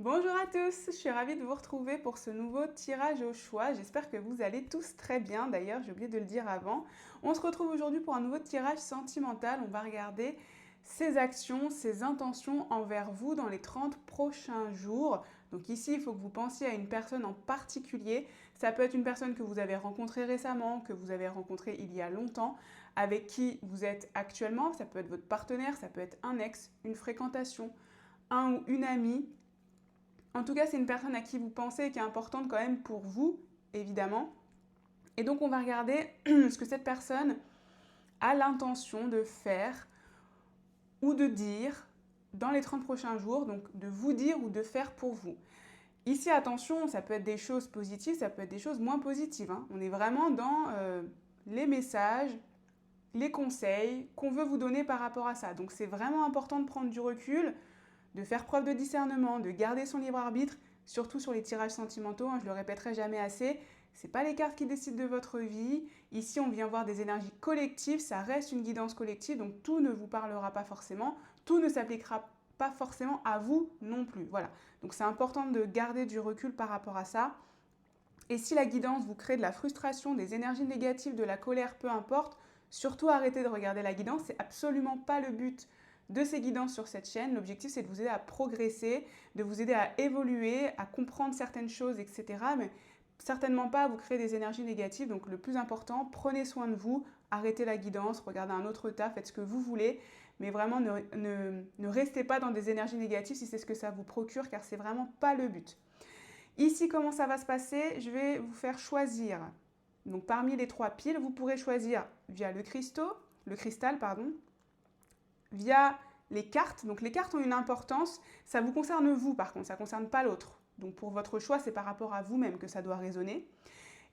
Bonjour à tous, je suis ravie de vous retrouver pour ce nouveau tirage au choix. J'espère que vous allez tous très bien, d'ailleurs j'ai oublié de le dire avant. On se retrouve aujourd'hui pour un nouveau tirage sentimental. On va regarder ses actions, ses intentions envers vous dans les 30 prochains jours. Donc ici, il faut que vous pensiez à une personne en particulier. Ça peut être une personne que vous avez rencontrée récemment, que vous avez rencontrée il y a longtemps, avec qui vous êtes actuellement. Ça peut être votre partenaire, ça peut être un ex, une fréquentation, un ou une amie. En tout cas, c'est une personne à qui vous pensez et qui est importante quand même pour vous, évidemment. Et donc, on va regarder ce que cette personne a l'intention de faire ou de dire dans les 30 prochains jours, donc de vous dire ou de faire pour vous. Ici, attention, ça peut être des choses positives, ça peut être des choses moins positives, hein. On est vraiment dans les messages, les conseils qu'on veut vous donner par rapport à ça. Donc, c'est vraiment important de prendre du recul, de faire preuve de discernement, de garder son libre arbitre, surtout sur les tirages sentimentaux, hein, je le répéterai jamais assez. Ce n'est pas les cartes qui décident de votre vie. Ici, on vient voir des énergies collectives, ça reste une guidance collective, donc tout ne vous parlera pas forcément, tout ne s'appliquera pas forcément à vous non plus. Voilà. Donc c'est important de garder du recul par rapport à ça. Et si la guidance vous crée de la frustration, des énergies négatives, de la colère, peu importe, surtout arrêtez de regarder la guidance, c'est absolument pas le but de ces guidances sur cette chaîne. L'objectif, c'est de vous aider à progresser, de vous aider à évoluer, à comprendre certaines choses, etc. Mais certainement pas à vous créer des énergies négatives. Donc le plus important, prenez soin de vous, arrêtez la guidance, regardez un autre tas, faites ce que vous voulez. Mais vraiment, ne restez pas dans des énergies négatives si c'est ce que ça vous procure, car c'est vraiment pas le but. Ici, comment ça va se passer? Je vais vous faire choisir. Donc parmi les 3 piles, vous pourrez choisir via le cristal, via les cartes. Donc les cartes ont une importance, ça vous concerne vous par contre, ça ne concerne pas l'autre. Donc pour votre choix, c'est par rapport à vous-même que ça doit résonner.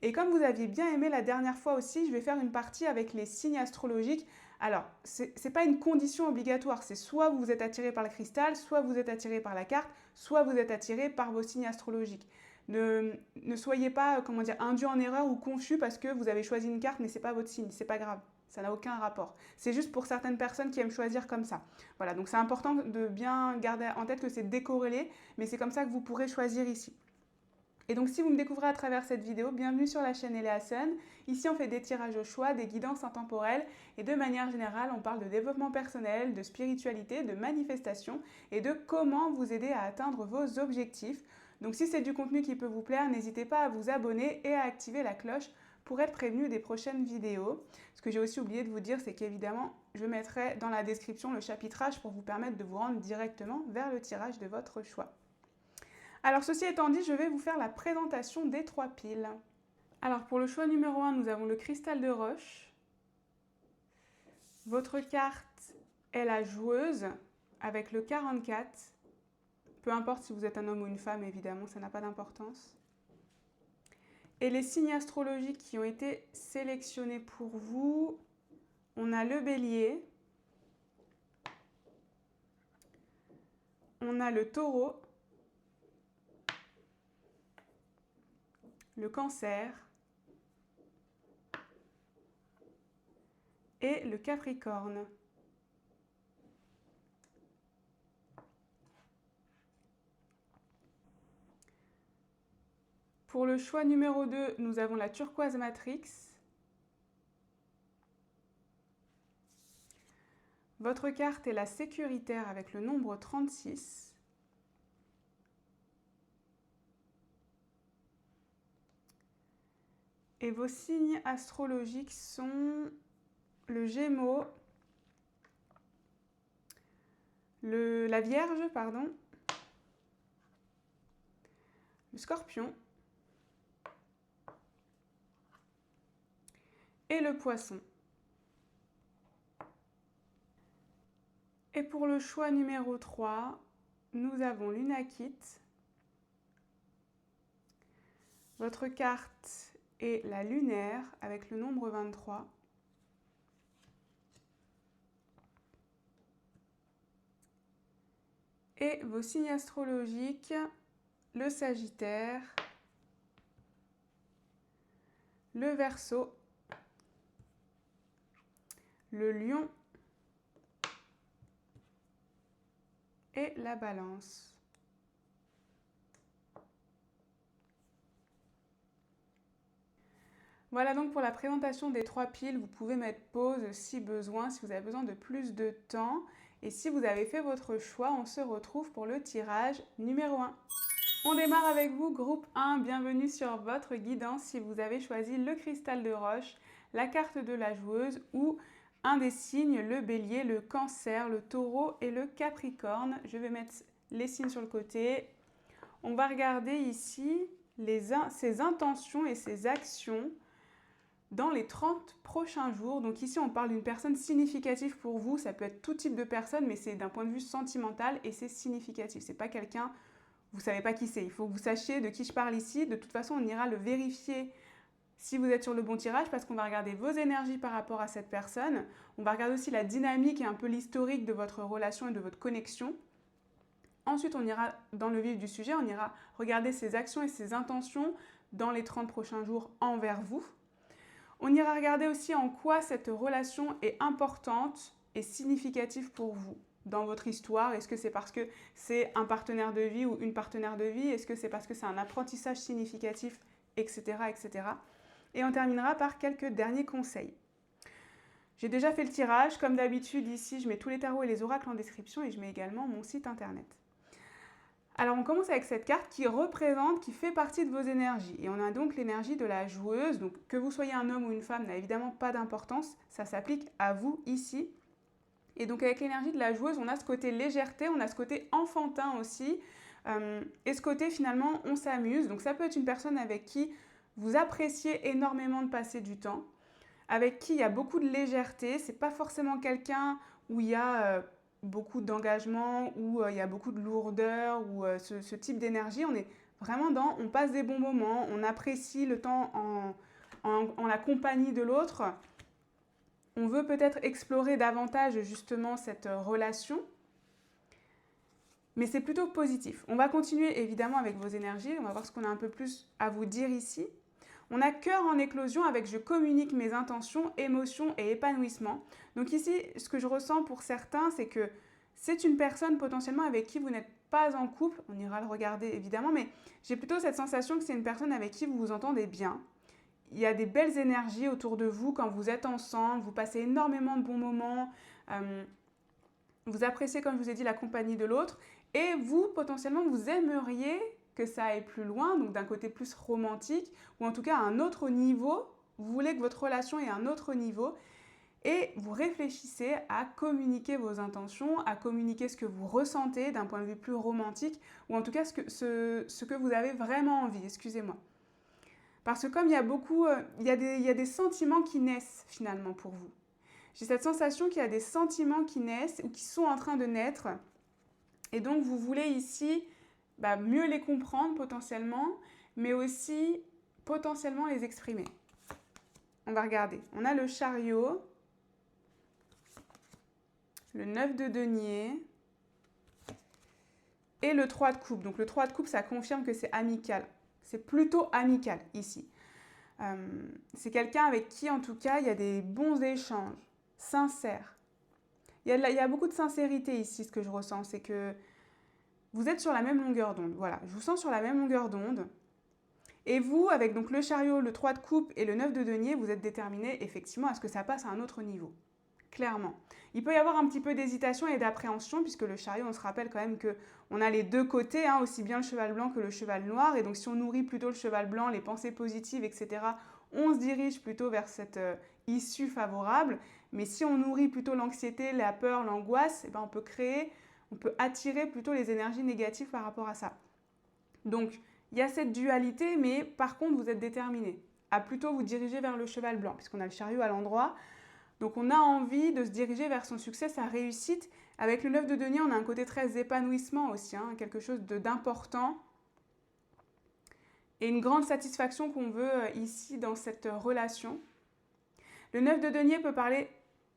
Et comme vous aviez bien aimé la dernière fois aussi, je vais faire une partie avec les signes astrologiques. Alors, ce n'est pas une condition obligatoire, c'est soit vous êtes attiré par le cristal, soit vous êtes attiré par la carte, soit vous êtes attiré par vos signes astrologiques. Ne soyez pas, comment dire, induit en erreur ou confus parce que vous avez choisi une carte mais ce n'est pas votre signe, c'est pas grave. Ça n'a aucun rapport. C'est juste pour certaines personnes qui aiment choisir comme ça. Voilà, donc c'est important de bien garder en tête que c'est décorrélé, mais c'est comme ça que vous pourrez choisir ici. Et donc si vous me découvrez à travers cette vidéo, bienvenue sur la chaîne Eléa Sun. Ici on fait des tirages au choix, des guidances intemporelles et de manière générale on parle de développement personnel, de spiritualité, de manifestation et de comment vous aider à atteindre vos objectifs. Donc si c'est du contenu qui peut vous plaire, n'hésitez pas à vous abonner et à activer la cloche pour être prévenu des prochaines vidéos. Ce que j'ai aussi oublié de vous dire, c'est qu'évidemment, je mettrai dans la description le chapitrage pour vous permettre de vous rendre directement vers le tirage de votre choix. Alors ceci étant dit, je vais vous faire la présentation des 3 piles. Alors pour le choix numéro 1, nous avons le cristal de roche. Votre carte est la joueuse avec le 44. Peu importe si vous êtes un homme ou une femme, évidemment, ça n'a pas d'importance. Et les signes astrologiques qui ont été sélectionnés pour vous, on a le bélier, on a le taureau, le cancer et le capricorne. Pour le choix numéro 2, nous avons la turquoise matrix. Votre carte est la sécuritaire avec le nombre 36. Et vos signes astrologiques sont le Gémeaux, la Vierge, pardon, le Scorpion et le Poisson. Et pour le choix numéro 3, nous avons l'Unakit. Votre carte est la lunaire avec le nombre 23. Et vos signes astrologiques, le Sagittaire, le Verseau, le Lion et la Balance. Voilà donc pour la présentation des 3 piles, vous pouvez mettre pause si besoin, si vous avez besoin de plus de temps. Et si vous avez fait votre choix, on se retrouve pour le tirage numéro 1. On démarre avec vous, groupe 1, bienvenue sur votre guidance si vous avez choisi le cristal de roche, la carte de la joueuse ou un des signes, le bélier, le cancer, le taureau et le capricorne. Je vais mettre les signes sur le côté. On va regarder ici ses intentions et ses actions dans les 30 prochains jours. Donc ici, on parle d'une personne significative pour vous. Ça peut être tout type de personne, mais c'est d'un point de vue sentimental et c'est significatif. C'est pas quelqu'un, vous savez pas qui c'est. Il faut que vous sachiez de qui je parle ici. De toute façon, on ira le vérifier si vous êtes sur le bon tirage parce qu'on va regarder vos énergies par rapport à cette personne. On va regarder aussi la dynamique et un peu l'historique de votre relation et de votre connexion. Ensuite, on ira dans le vif du sujet. On ira regarder ses actions et ses intentions dans les 30 prochains jours envers vous. On ira regarder aussi en quoi cette relation est importante et significative pour vous dans votre histoire. Est-ce que c'est parce que c'est un partenaire de vie ou une partenaire de vie? Est-ce que c'est parce que c'est un apprentissage significatif, etc., etc. Et on terminera par quelques derniers conseils. J'ai déjà fait le tirage. Comme d'habitude, ici, je mets tous les tarots et les oracles en description et je mets également mon site internet. Alors on commence avec cette carte qui représente, qui fait partie de vos énergies. Et on a donc l'énergie de la joueuse. Donc que vous soyez un homme ou une femme n'a évidemment pas d'importance. Ça s'applique à vous ici. Et donc avec l'énergie de la joueuse, on a ce côté légèreté, on a ce côté enfantin aussi. Et ce côté finalement, on s'amuse. Donc ça peut être une personne avec qui vous appréciez énormément de passer du temps. Avec qui il y a beaucoup de légèreté. C'est pas forcément quelqu'un où il y a... beaucoup d'engagement, où il y a beaucoup de lourdeur, ou ce type d'énergie. On est vraiment dans, on passe des bons moments, on apprécie le temps en la compagnie de l'autre. On veut peut-être explorer davantage justement cette relation, mais c'est plutôt positif. On va continuer évidemment avec vos énergies, on va voir ce qu'on a un peu plus à vous dire ici. On a cœur en éclosion avec je communique mes intentions, émotions et épanouissement. Donc ici, ce que je ressens pour certains, c'est que c'est une personne potentiellement avec qui vous n'êtes pas en couple. On ira le regarder évidemment, mais j'ai plutôt cette sensation que c'est une personne avec qui vous vous entendez bien. Il y a des belles énergies autour de vous quand vous êtes ensemble, vous passez énormément de bons moments, vous appréciez, comme je vous ai dit, la compagnie de l'autre, et vous, potentiellement, vous aimeriez que ça aille plus loin, donc d'un côté plus romantique, ou en tout cas à un autre niveau, vous voulez que votre relation ait un autre niveau, et vous réfléchissez à communiquer vos intentions, à communiquer ce que vous ressentez d'un point de vue plus romantique, ou en tout cas ce que vous avez vraiment envie, excusez-moi. Parce que comme il y a beaucoup, il y a des sentiments qui naissent finalement pour vous. J'ai cette sensation qu'il y a des sentiments qui naissent, ou qui sont en train de naître, et donc vous voulez ici mieux les comprendre potentiellement, mais aussi potentiellement les exprimer. On va regarder. On a le chariot, le 9 de denier et le 3 de coupe. Donc le 3 de coupe, ça confirme que c'est amical. C'est plutôt amical ici. C'est quelqu'un avec qui, en tout cas, il y a des bons échanges, sincères. Il y a beaucoup de sincérité ici, ce que je ressens. C'est que vous êtes sur la même longueur d'onde. Voilà, je vous sens sur la même longueur d'onde. Et vous, avec donc le chariot, le 3 de coupe et le 9 de denier, vous êtes déterminé effectivement à ce que ça passe à un autre niveau. Clairement. Il peut y avoir un petit peu d'hésitation et d'appréhension, puisque le chariot, on se rappelle quand même qu'on a les deux côtés, aussi bien le cheval blanc que le cheval noir. Et donc si on nourrit plutôt le cheval blanc, les pensées positives, etc., on se dirige plutôt vers cette issue favorable. Mais si on nourrit plutôt l'anxiété, la peur, l'angoisse, on peut attirer plutôt les énergies négatives par rapport à ça. Donc, il y a cette dualité, mais par contre, vous êtes déterminé à plutôt vous diriger vers le cheval blanc, puisqu'on a le chariot à l'endroit. Donc, on a envie de se diriger vers son succès, sa réussite. Avec le 9 de denier, on a un côté très épanouissement aussi, quelque chose d'important. Et une grande satisfaction qu'on veut ici dans cette relation. Le 9 de denier peut parler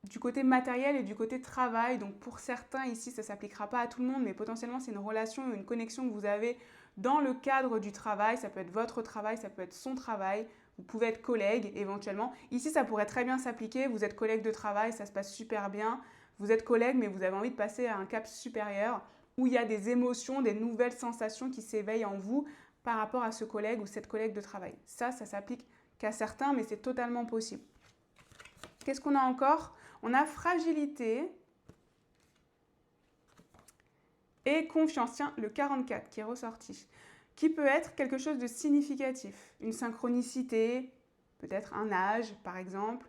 du côté matériel et du côté travail. Donc pour certains ici, ça ne s'appliquera pas à tout le monde, mais potentiellement c'est une relation, une connexion que vous avez dans le cadre du travail. Ça peut être votre travail, ça peut être son travail. Vous pouvez être collègue éventuellement. Ici, ça pourrait très bien s'appliquer. Vous êtes collègue de travail, ça se passe super bien. Vous êtes collègue, mais vous avez envie de passer à un cap supérieur où il y a des émotions, des nouvelles sensations qui s'éveillent en vous par rapport à ce collègue ou cette collègue de travail. Ça s'applique qu'à certains, mais c'est totalement possible. Qu'est-ce qu'on a encore? On a fragilité et confiance. Tiens, le 44 qui est ressorti, qui peut être quelque chose de significatif. Une synchronicité, peut-être un âge, par exemple,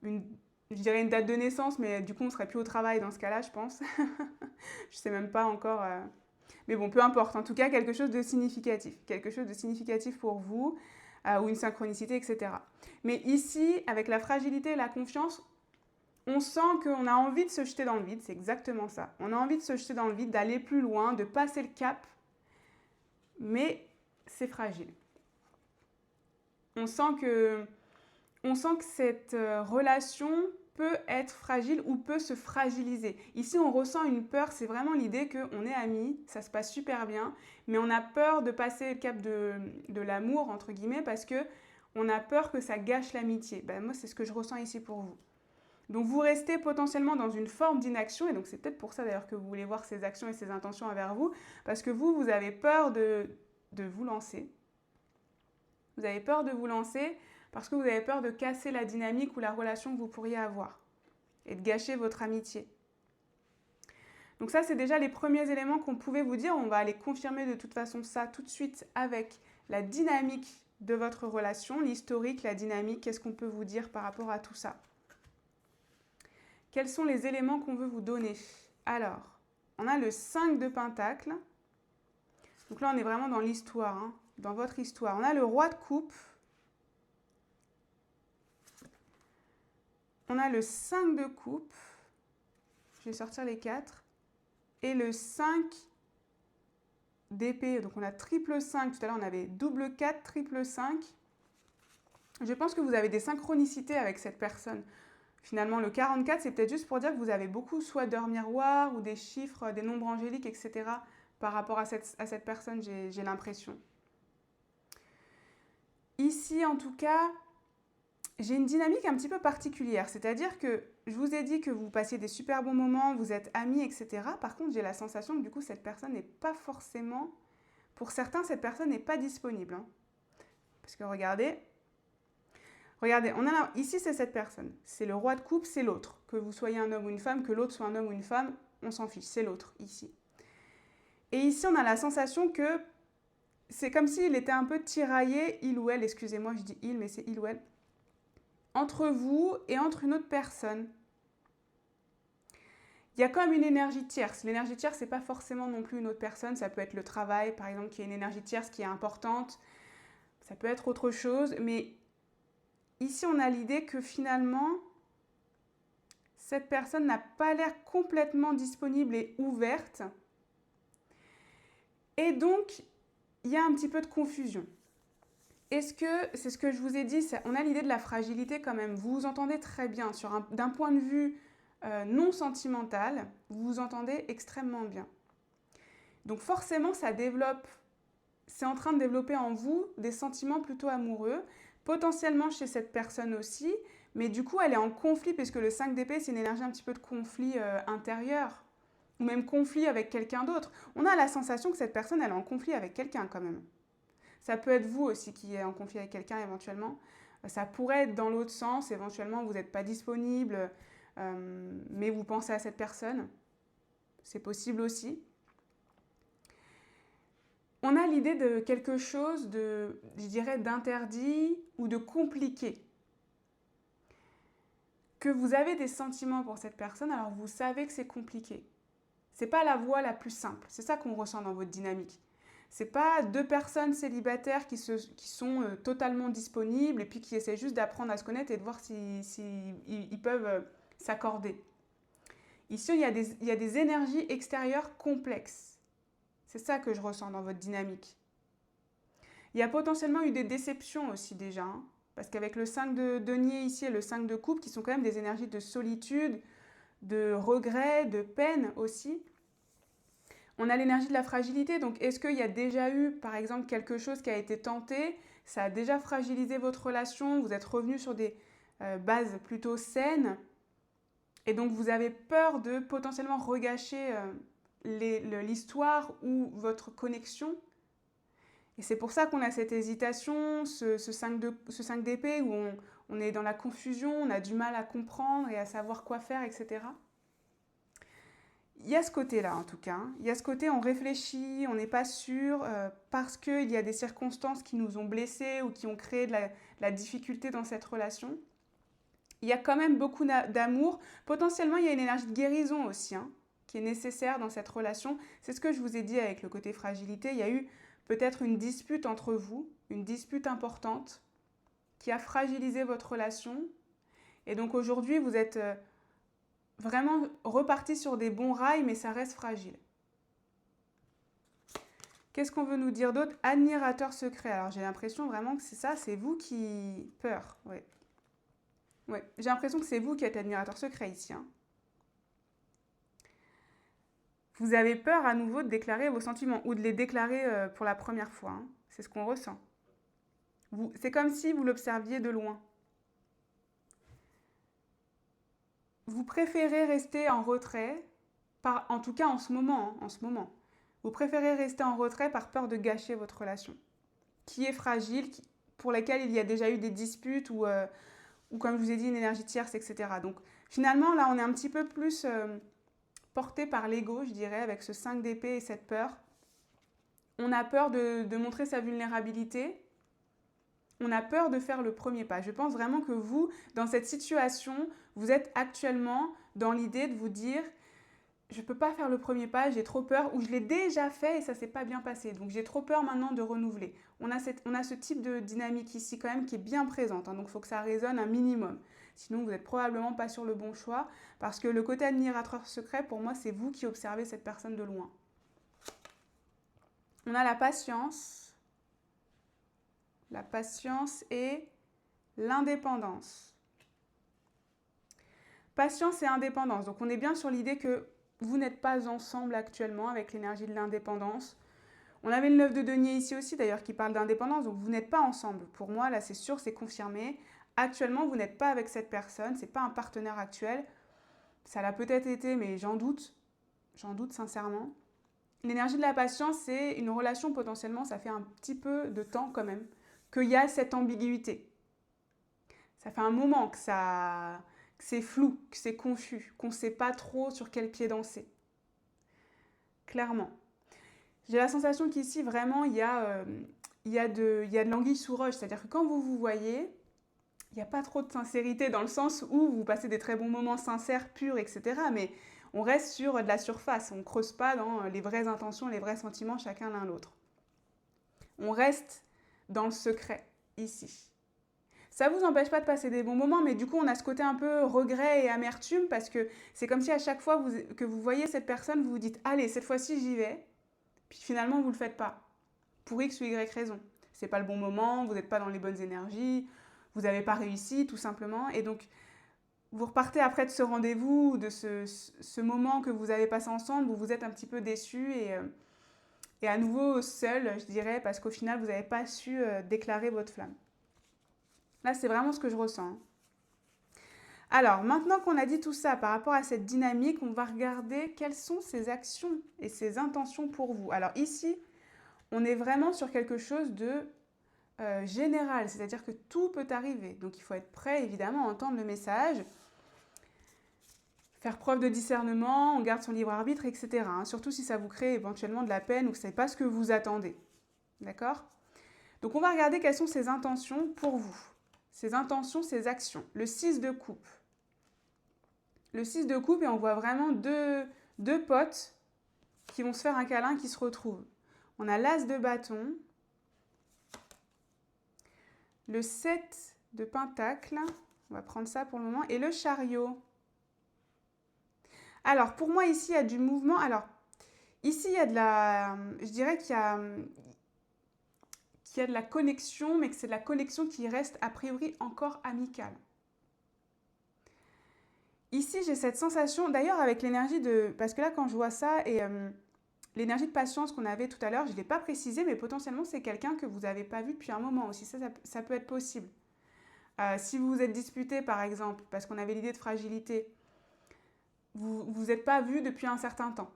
je dirais une date de naissance, mais du coup, on ne serait plus au travail dans ce cas-là, je pense. Je ne sais même pas encore. Mais bon, peu importe. En tout cas, quelque chose de significatif. Quelque chose de significatif pour vous, ou une synchronicité, etc. Mais ici, avec la fragilité et la confiance, on sent qu'on a envie de se jeter dans le vide. C'est exactement ça. On a envie de se jeter dans le vide, d'aller plus loin, de passer le cap. Mais c'est fragile. On sent que cette relation peut être fragile ou peut se fragiliser. Ici, on ressent une peur, c'est vraiment l'idée qu'on est amis, ça se passe super bien, mais on a peur de passer le cap de l'amour, entre guillemets, parce qu'on a peur que ça gâche l'amitié. Ben, moi, c'est ce que je ressens ici pour vous. Donc, vous restez potentiellement dans une forme d'inaction, et donc c'est peut-être pour ça d'ailleurs que vous voulez voir ces actions et ces intentions envers vous, parce que vous avez peur de vous lancer. Vous avez peur de vous lancer parce que vous avez peur de casser la dynamique ou la relation que vous pourriez avoir et de gâcher votre amitié. Donc ça, c'est déjà les premiers éléments qu'on pouvait vous dire. On va aller confirmer de toute façon ça tout de suite avec la dynamique de votre relation, l'historique, la dynamique. Qu'est-ce qu'on peut vous dire par rapport à tout ça? Quels sont les éléments qu'on veut vous donner? Alors, on a le 5 de Pentacle. Donc là, on est vraiment dans l'histoire, hein, dans votre histoire. On a le Roi de Coupe. On a le 5 de coupe, je vais sortir les 4, et le 5 d'épée. Donc on a triple 5, tout à l'heure on avait double 4, triple 5. Je pense que vous avez des synchronicités avec cette personne. Finalement, le 44, c'est peut-être juste pour dire que vous avez beaucoup soit d'heures miroirs ou des chiffres, des nombres angéliques, etc. par rapport à cette personne, j'ai l'impression. Ici, en tout cas, j'ai une dynamique un petit peu particulière, c'est-à-dire que je vous ai dit que vous passiez des super bons moments, vous êtes amis, etc. Par contre, j'ai la sensation que du coup, cette personne n'est pas forcément... Pour certains, cette personne n'est pas disponible. Hein. Parce que regardez, ici c'est cette personne. C'est le Roi de coupe, c'est l'autre. Que vous soyez un homme ou une femme, que l'autre soit un homme ou une femme, on s'en fiche, c'est l'autre, ici. Et ici, on a la sensation que c'est comme s'il était un peu tiraillé, il ou elle, excusez-moi, je dis il, mais c'est il ou elle, entre vous et entre une autre personne. Il y a quand même une énergie tierce. L'énergie tierce, ce n'est pas forcément non plus une autre personne. Ça peut être le travail, par exemple, qui est une énergie tierce qui est importante. Ça peut être autre chose. Mais ici, on a l'idée que finalement, cette personne n'a pas l'air complètement disponible et ouverte. Et donc, il y a un petit peu de confusion. Est-ce que, c'est ce que je vous ai dit, on a l'idée de la fragilité quand même. Vous vous entendez très bien. D'un point de vue non sentimental, vous vous entendez extrêmement bien. Donc forcément, c'est en train de développer en vous des sentiments plutôt amoureux, potentiellement chez cette personne aussi, mais du coup, elle est en conflit, puisque le 5 d'épée, c'est une énergie un petit peu de conflit intérieur, ou même conflit avec quelqu'un d'autre. On a la sensation que cette personne, elle est en conflit avec quelqu'un quand même. Ça peut être vous aussi qui êtes en conflit avec quelqu'un éventuellement. Ça pourrait être dans l'autre sens, éventuellement vous n'êtes pas disponible, mais vous pensez à cette personne. C'est possible aussi. On a l'idée de quelque chose de, je dirais, d'interdit ou de compliqué. Que vous avez des sentiments pour cette personne, alors vous savez que c'est compliqué. C'est pas la voie la plus simple. C'est ça qu'on ressent dans votre dynamique. C'est pas deux personnes célibataires qui sont totalement disponibles et puis qui essaient juste d'apprendre à se connaître et de voir ils peuvent s'accorder. Ici, il y a des énergies extérieures complexes. C'est ça que je ressens dans votre dynamique. Il y a potentiellement eu des déceptions aussi déjà, hein, parce qu'avec le 5 de denier ici et le 5 de coupe, qui sont quand même des énergies de solitude, de regret, de peine aussi, on a l'énergie de la fragilité. Donc, est-ce qu'il y a déjà eu, par exemple, quelque chose qui a été tenté, ça a déjà fragilisé votre relation, vous êtes revenu sur des bases plutôt saines, et donc vous avez peur de potentiellement regâcher l'histoire ou votre connexion. Et c'est pour ça qu'on a cette hésitation, ce 5 d'épée où on est dans la confusion, on a du mal à comprendre et à savoir quoi faire, etc. Il y a ce côté-là en tout cas, hein. Il y a ce côté on réfléchit, on n'est pas sûr, parce qu'il y a des circonstances qui nous ont blessés ou qui ont créé de la difficulté dans cette relation. Il y a quand même beaucoup d'amour. Potentiellement, il y a une énergie de guérison aussi, hein, qui est nécessaire dans cette relation. C'est ce que je vous ai dit avec le côté fragilité. Il y a eu peut-être une dispute entre vous, une dispute importante, qui a fragilisé votre relation. Et donc aujourd'hui, vous êtes vraiment reparti sur des bons rails, mais ça reste fragile. Qu'est-ce qu'on veut nous dire d'autre? Admirateur secret. Alors j'ai l'impression vraiment que c'est ça, c'est vous qui... Peur, oui. Ouais, j'ai l'impression que c'est vous qui êtes admirateur secret ici, hein. Vous avez peur à nouveau de déclarer vos sentiments ou de les déclarer pour la première fois, hein. C'est ce qu'on ressent. C'est comme si vous l'observiez de loin. Vous préférez rester en retrait, en tout cas en ce moment, hein, en ce moment. Vous préférez rester en retrait par peur de gâcher votre relation, qui est fragile, pour laquelle il y a déjà eu des disputes ou comme je vous ai dit, une énergie tierce, etc. Donc finalement, là, on est un petit peu plus porté par l'ego, je dirais, avec ce 5 d'épée et cette peur. On a peur de montrer sa vulnérabilité. On a peur de faire le premier pas. Je pense vraiment que vous, dans cette situation, vous êtes actuellement dans l'idée de vous dire « je ne peux pas faire le premier pas, j'ai trop peur » ou « je l'ai déjà fait et ça ne s'est pas bien passé, donc j'ai trop peur maintenant de renouveler ». On a ce type de dynamique ici quand même qui est bien présente, hein, donc il faut que ça résonne un minimum. Sinon, vous n'êtes probablement pas sur le bon choix parce que le côté admirateur secret, pour moi, c'est vous qui observez cette personne de loin. On a la patience et l'indépendance. Patience et indépendance. Donc on est bien sur l'idée que vous n'êtes pas ensemble actuellement avec l'énergie de l'indépendance. On avait le 9 de denier ici aussi d'ailleurs qui parle d'indépendance, donc vous n'êtes pas ensemble. Pour moi, là c'est sûr, c'est confirmé. Actuellement, vous n'êtes pas avec cette personne, c'est pas un partenaire actuel. Ça l'a peut-être été, mais j'en doute sincèrement. L'énergie de la patience, c'est une relation potentiellement, ça fait un petit peu de temps quand même, qu'il y a cette ambiguïté. Ça fait un moment que c'est flou, que c'est confus, qu'on ne sait pas trop sur quel pied danser. Clairement. J'ai la sensation qu'ici, vraiment, il y a de l'anguille sous roche. C'est-à-dire que quand vous vous voyez, il n'y a pas trop de sincérité dans le sens où vous passez des très bons moments sincères, purs, etc. Mais on reste sur de la surface. On ne creuse pas dans les vraies intentions, les vrais sentiments chacun l'un l'autre. On reste dans le secret, ici. Ça ne vous empêche pas de passer des bons moments, mais du coup, on a ce côté un peu regret et amertume parce que c'est comme si à chaque fois que vous voyez cette personne, vous vous dites « Allez, cette fois-ci, j'y vais ». Puis finalement, vous ne le faites pas. Pour X ou Y raison. Ce n'est pas le bon moment, vous n'êtes pas dans les bonnes énergies, vous n'avez pas réussi, tout simplement. Et donc, vous repartez après de ce rendez-vous, de ce moment que vous avez passé ensemble, où vous êtes un petit peu déçus et à nouveau seul, je dirais, parce qu'au final, vous n'avez pas su déclarer votre flamme. Là, c'est vraiment ce que je ressens. Alors, maintenant qu'on a dit tout ça par rapport à cette dynamique, on va regarder quelles sont ses actions et ses intentions pour vous. Alors ici, on est vraiment sur quelque chose de général, c'est-à-dire que tout peut arriver. Donc il faut être prêt, évidemment, à entendre le message, faire preuve de discernement, on garde son libre arbitre, etc. Surtout si ça vous crée éventuellement de la peine ou que ce n'est pas ce que vous attendez. D'accord? Donc on va regarder quelles sont ses intentions pour vous. Ses intentions, ses actions. Le 6 de coupe. Le 6 de coupe et on voit vraiment deux potes qui vont se faire un câlin, qui se retrouvent. On a l'as de bâton. Le 7 de pentacle. On va prendre ça pour le moment. Et le chariot. Alors, pour moi, ici, il y a du mouvement. Alors, ici, il y a de la... Je dirais qu'il y a de la connexion, mais que c'est de la connexion qui reste a priori encore amicale. Ici, j'ai cette sensation, d'ailleurs avec l'énergie de... Parce que là, quand je vois ça, et l'énergie de patience qu'on avait tout à l'heure, je ne l'ai pas précisé, mais potentiellement, c'est quelqu'un que vous n'avez pas vu depuis un moment aussi. Ça peut être possible. Si vous vous êtes disputé, par exemple, parce qu'on avait l'idée de fragilité, vous n'êtes pas vu depuis un certain temps.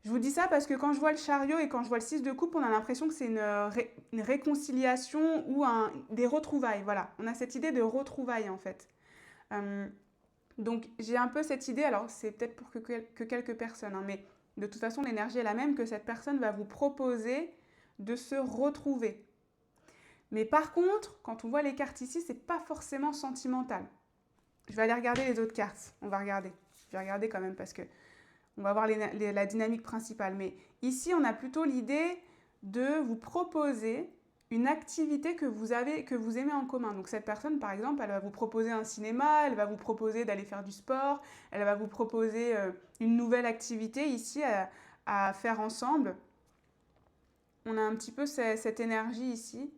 Je vous dis ça parce que quand je vois le chariot et quand je vois le 6 de coupe, on a l'impression que c'est une réconciliation ou des retrouvailles. Voilà, on a cette idée de retrouvailles en fait. Donc j'ai un peu cette idée, alors c'est peut-être pour que quelques personnes, hein, mais de toute façon l'énergie est la même, que cette personne va vous proposer de se retrouver. Mais par contre, quand on voit les cartes ici, c'est pas forcément sentimental. Je vais aller regarder les autres cartes, on va regarder. Je vais regarder quand même parce que on va voir la dynamique principale. Mais ici, on a plutôt l'idée de vous proposer une activité que vous aimez en commun. Donc cette personne, par exemple, elle va vous proposer un cinéma, elle va vous proposer d'aller faire du sport, elle va vous proposer une nouvelle activité ici à faire ensemble. On a un petit peu cette énergie ici.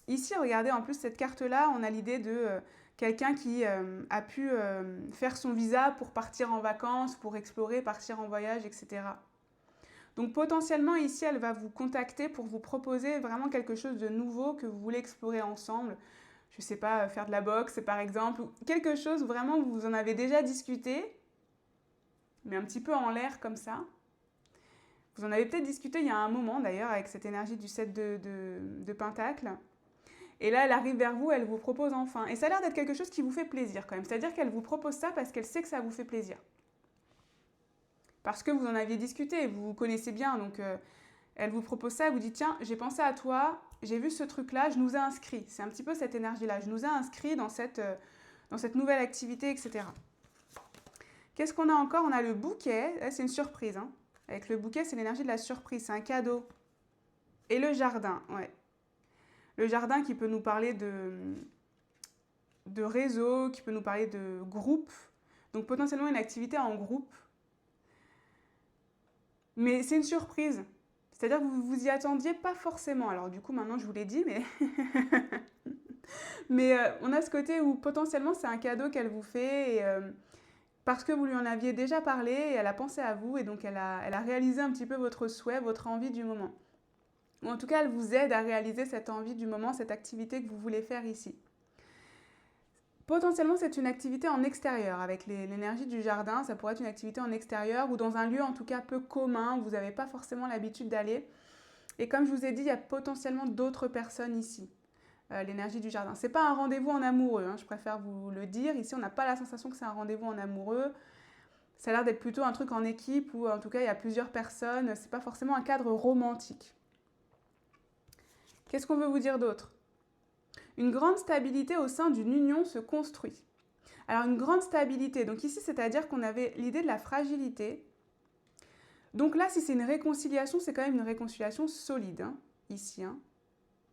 Ici, regardez, en plus, cette carte-là, on a l'idée de quelqu'un qui a pu faire son visa pour partir en vacances, pour explorer, partir en voyage, etc. Donc potentiellement ici, elle va vous contacter pour vous proposer vraiment quelque chose de nouveau que vous voulez explorer ensemble. Je ne sais pas, faire de la boxe par exemple, ou quelque chose vraiment où vous en avez déjà discuté, mais un petit peu en l'air comme ça. Vous en avez peut-être discuté il y a un moment d'ailleurs avec cette énergie du 7 de Pentacle. Et là, elle arrive vers vous, elle vous propose enfin. Et ça a l'air d'être quelque chose qui vous fait plaisir quand même. C'est-à-dire qu'elle vous propose ça parce qu'elle sait que ça vous fait plaisir. Parce que vous en aviez discuté, vous vous connaissez bien, donc elle vous propose ça, elle vous dit tiens, j'ai pensé à toi, j'ai vu ce truc-là, je nous ai inscrits. C'est un petit peu cette énergie-là, je nous ai inscrits dans cette nouvelle activité, etc. Qu'est-ce qu'on a encore? On a le bouquet, c'est une surprise. Hein. Avec le bouquet, c'est l'énergie de la surprise, c'est un cadeau. Et le jardin, ouais. Le jardin qui peut nous parler de réseau, qui peut nous parler de groupe. Donc potentiellement une activité en groupe. Mais c'est une surprise. C'est-à-dire que vous vous y attendiez pas forcément. Alors du coup, maintenant, je vous l'ai dit, mais... mais on a ce côté où potentiellement, c'est un cadeau qu'elle vous fait et, parce que vous lui en aviez déjà parlé et elle a pensé à vous et donc elle a réalisé un petit peu votre souhait, votre envie du moment. Ou en tout cas, elle vous aide à réaliser cette envie du moment, cette activité que vous voulez faire ici. Potentiellement, c'est une activité en extérieur. Avec l'énergie du jardin, ça pourrait être une activité en extérieur ou dans un lieu en tout cas peu commun où vous n'avez pas forcément l'habitude d'aller. Et comme je vous ai dit, il y a potentiellement d'autres personnes ici. L'énergie du jardin. Ce n'est pas un rendez-vous en amoureux, hein, je préfère vous le dire. Ici, on n'a pas la sensation que c'est un rendez-vous en amoureux. Ça a l'air d'être plutôt un truc en équipe ou en tout cas, il y a plusieurs personnes. Ce n'est pas forcément un cadre romantique. Qu'est-ce qu'on veut vous dire d'autre? Une grande stabilité au sein d'une union se construit. Alors une grande stabilité, donc ici c'est-à-dire qu'on avait l'idée de la fragilité. Donc là si c'est une réconciliation, c'est quand même une réconciliation solide, hein, ici. Hein.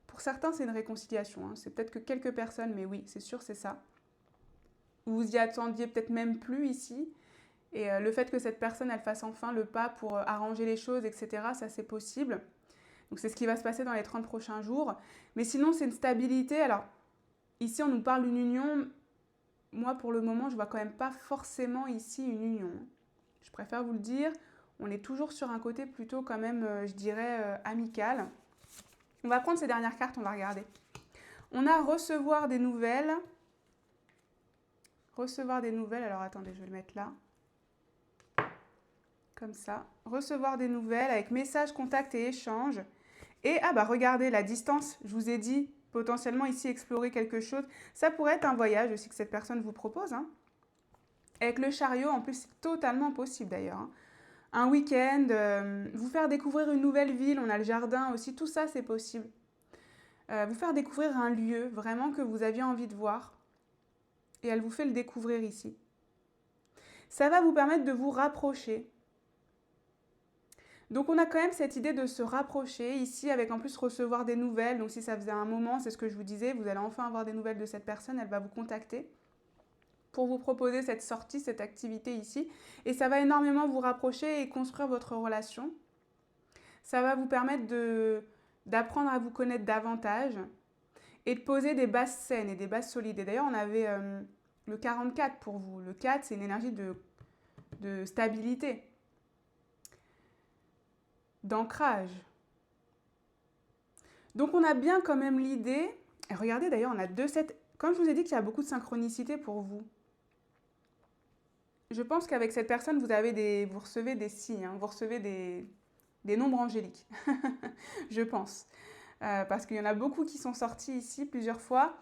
Pour certains c'est une réconciliation, hein. C'est peut-être que quelques personnes, mais oui c'est sûr c'est ça. Vous y attendiez peut-être même plus ici. Et le fait que cette personne elle fasse enfin le pas pour arranger les choses, etc., ça c'est possible. Donc c'est ce qui va se passer dans les 30 prochains jours. Mais sinon, c'est une stabilité. Alors, ici, on nous parle d'une union. Moi, pour le moment, je ne vois quand même pas forcément ici une union. Je préfère vous le dire. On est toujours sur un côté plutôt quand même, je dirais, amical. On va prendre ces dernières cartes, on va regarder. On a recevoir des nouvelles. Recevoir des nouvelles. Alors, attendez, je vais le mettre là. Comme ça. Recevoir des nouvelles avec message, contact et échange. Et, regardez, la distance, je vous ai dit, potentiellement ici, explorer quelque chose. Ça pourrait être un voyage aussi que cette personne vous propose. Hein. Avec le chariot, en plus, c'est totalement possible d'ailleurs. Hein. Un week-end, vous faire découvrir une nouvelle ville, on a le jardin aussi, tout ça, c'est possible. Vous faire découvrir un lieu vraiment que vous aviez envie de voir. Et elle vous fait le découvrir ici. Ça va vous permettre de vous rapprocher. Donc on a quand même cette idée de se rapprocher ici avec en plus recevoir des nouvelles. Donc si ça faisait un moment, c'est ce que je vous disais, vous allez enfin avoir des nouvelles de cette personne, elle va vous contacter pour vous proposer cette sortie, cette activité ici. Et ça va énormément vous rapprocher et construire votre relation. Ça va vous permettre d'apprendre à vous connaître davantage et de poser des bases saines et des bases solides. Et d'ailleurs on avait le 44 pour vous. Le 4 c'est une énergie de stabilité. D'ancrage. Donc on a bien quand même l'idée, et regardez d'ailleurs on a 2 sets, comme je vous ai dit qu'il y a beaucoup de synchronicité pour vous, je pense qu'avec cette personne, vous recevez des signes, hein, vous recevez des nombres angéliques, je pense. Parce qu'il y en a beaucoup qui sont sortis ici plusieurs fois.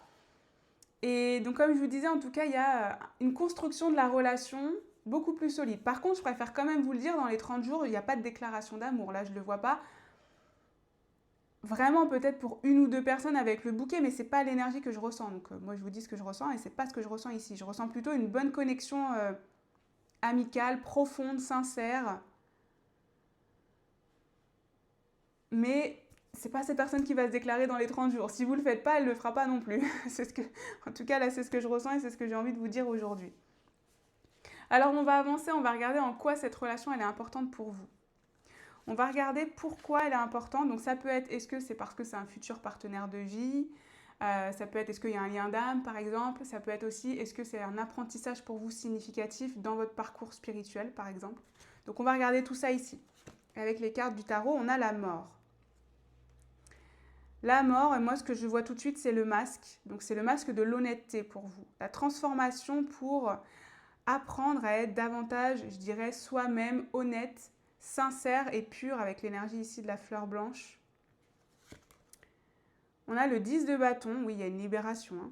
Et donc, comme je vous disais, en tout cas, il y a une construction de la relation beaucoup plus solide. Par contre, je préfère quand même vous le dire, dans les 30 jours, il n'y a pas de déclaration d'amour. Là, je ne le vois pas. Vraiment, peut-être pour une ou deux personnes avec le bouquet, mais ce n'est pas l'énergie que je ressens. Donc, moi, je vous dis ce que je ressens et ce n'est pas ce que je ressens ici. Je ressens plutôt une bonne connexion amicale, profonde, sincère. Mais c'est pas cette personne qui va se déclarer dans les 30 jours. Si vous le faites pas, elle le fera pas non plus. En tout cas, là, c'est ce que je ressens et c'est ce que j'ai envie de vous dire aujourd'hui. Alors, on va avancer, on va regarder en quoi cette relation, elle est importante pour vous. On va regarder pourquoi elle est importante. Donc, ça peut être, est-ce que c'est parce que c'est un futur partenaire de vie? Ça peut être, est-ce qu'il y a un lien d'âme, par exemple? Ça peut être aussi, est-ce que c'est un apprentissage pour vous significatif dans votre parcours spirituel, par exemple? Donc, on va regarder tout ça ici. Avec les cartes du tarot, on a la mort. La mort, et moi ce que je vois tout de suite, c'est le masque. Donc c'est le masque de l'honnêteté pour vous. La transformation pour apprendre à être davantage, je dirais, soi-même, honnête, sincère et pur avec l'énergie ici de la fleur blanche. On a le 10 de bâton, oui, il y a une libération. Hein.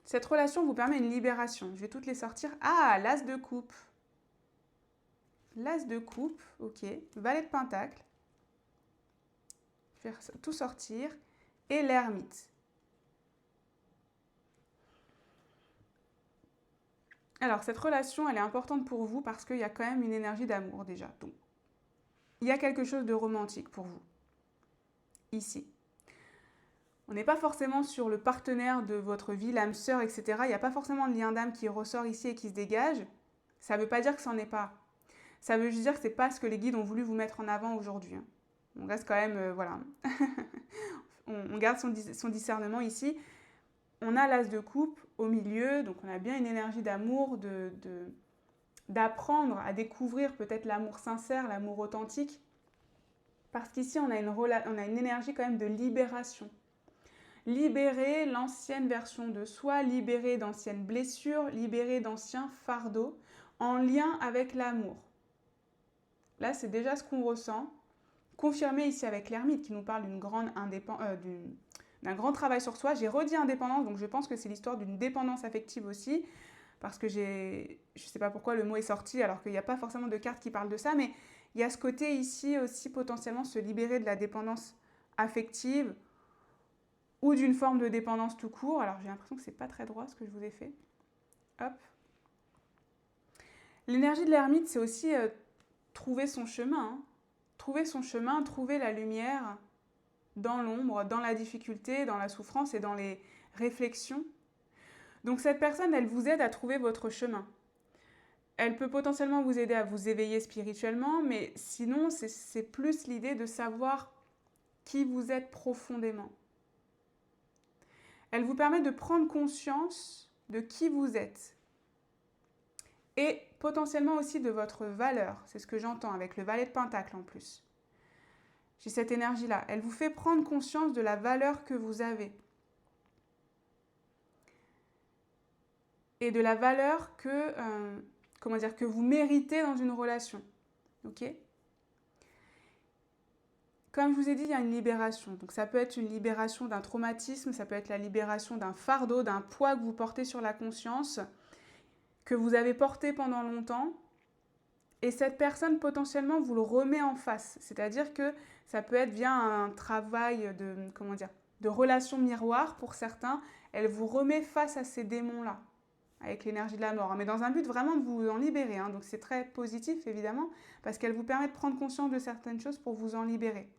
Cette relation vous permet une libération. Je vais toutes les sortir. Ah, l'as de coupe. L'as de coupe, ok. Valet de pentacle. Faire tout sortir. Et l'ermite. Alors, cette relation, elle est importante pour vous parce qu'il y a quand même une énergie d'amour déjà. Donc, il y a quelque chose de romantique pour vous, ici. On n'est pas forcément sur le partenaire de votre vie, l'âme sœur, etc. Il n'y a pas forcément de lien d'âme qui ressort ici et qui se dégage. Ça ne veut pas dire que ça n'en est pas. Ça veut juste dire que ce n'est pas ce que les guides ont voulu vous mettre en avant aujourd'hui. On reste quand même, voilà. on garde son discernement ici. On a l'as de coupe au milieu, donc on a bien une énergie d'amour, d'apprendre à découvrir peut-être l'amour sincère, l'amour authentique. Parce qu'ici, on a une énergie quand même de libération. Libérer l'ancienne version de soi, libérer d'anciennes blessures, libérer d'anciens fardeaux en lien avec l'amour. Là, c'est déjà ce qu'on ressent. Confirmé ici avec l'ermite qui nous parle d'un grand travail sur soi. J'ai redit indépendance, donc je pense que c'est l'histoire d'une dépendance affective aussi, parce que je ne sais pas pourquoi le mot est sorti, alors qu'il n'y a pas forcément de carte qui parle de ça, mais il y a ce côté ici aussi potentiellement se libérer de la dépendance affective ou d'une forme de dépendance tout court. Alors j'ai l'impression que c'est pas très droit ce que je vous ai fait. Hop. L'énergie de l'ermite, c'est aussi trouver son chemin. Hein. Trouver son chemin, trouver la lumière dans l'ombre, dans la difficulté, dans la souffrance et dans les réflexions. Donc cette personne, elle vous aide à trouver votre chemin. Elle peut potentiellement vous aider à vous éveiller spirituellement, mais sinon, c'est plus l'idée de savoir qui vous êtes profondément. Elle vous permet de prendre conscience de qui vous êtes et potentiellement aussi de votre valeur. C'est ce que j'entends avec le valet de pentacle en plus. J'ai cette énergie-là. Elle vous fait prendre conscience de la valeur que vous avez. Et de la valeur que vous méritez dans une relation. Ok ? Comme je vous ai dit, il y a une libération. Donc ça peut être une libération d'un traumatisme, ça peut être la libération d'un fardeau, d'un poids que vous portez sur la conscience, que vous avez porté pendant longtemps. Et cette personne, potentiellement, vous le remet en face. C'est-à-dire que ça peut être via un travail de relation miroir pour certains. Elle vous remet face à ces démons-là, avec l'énergie de la mort. Mais dans un but vraiment de vous en libérer. Hein. Donc c'est très positif, évidemment, parce qu'elle vous permet de prendre conscience de certaines choses pour vous en libérer.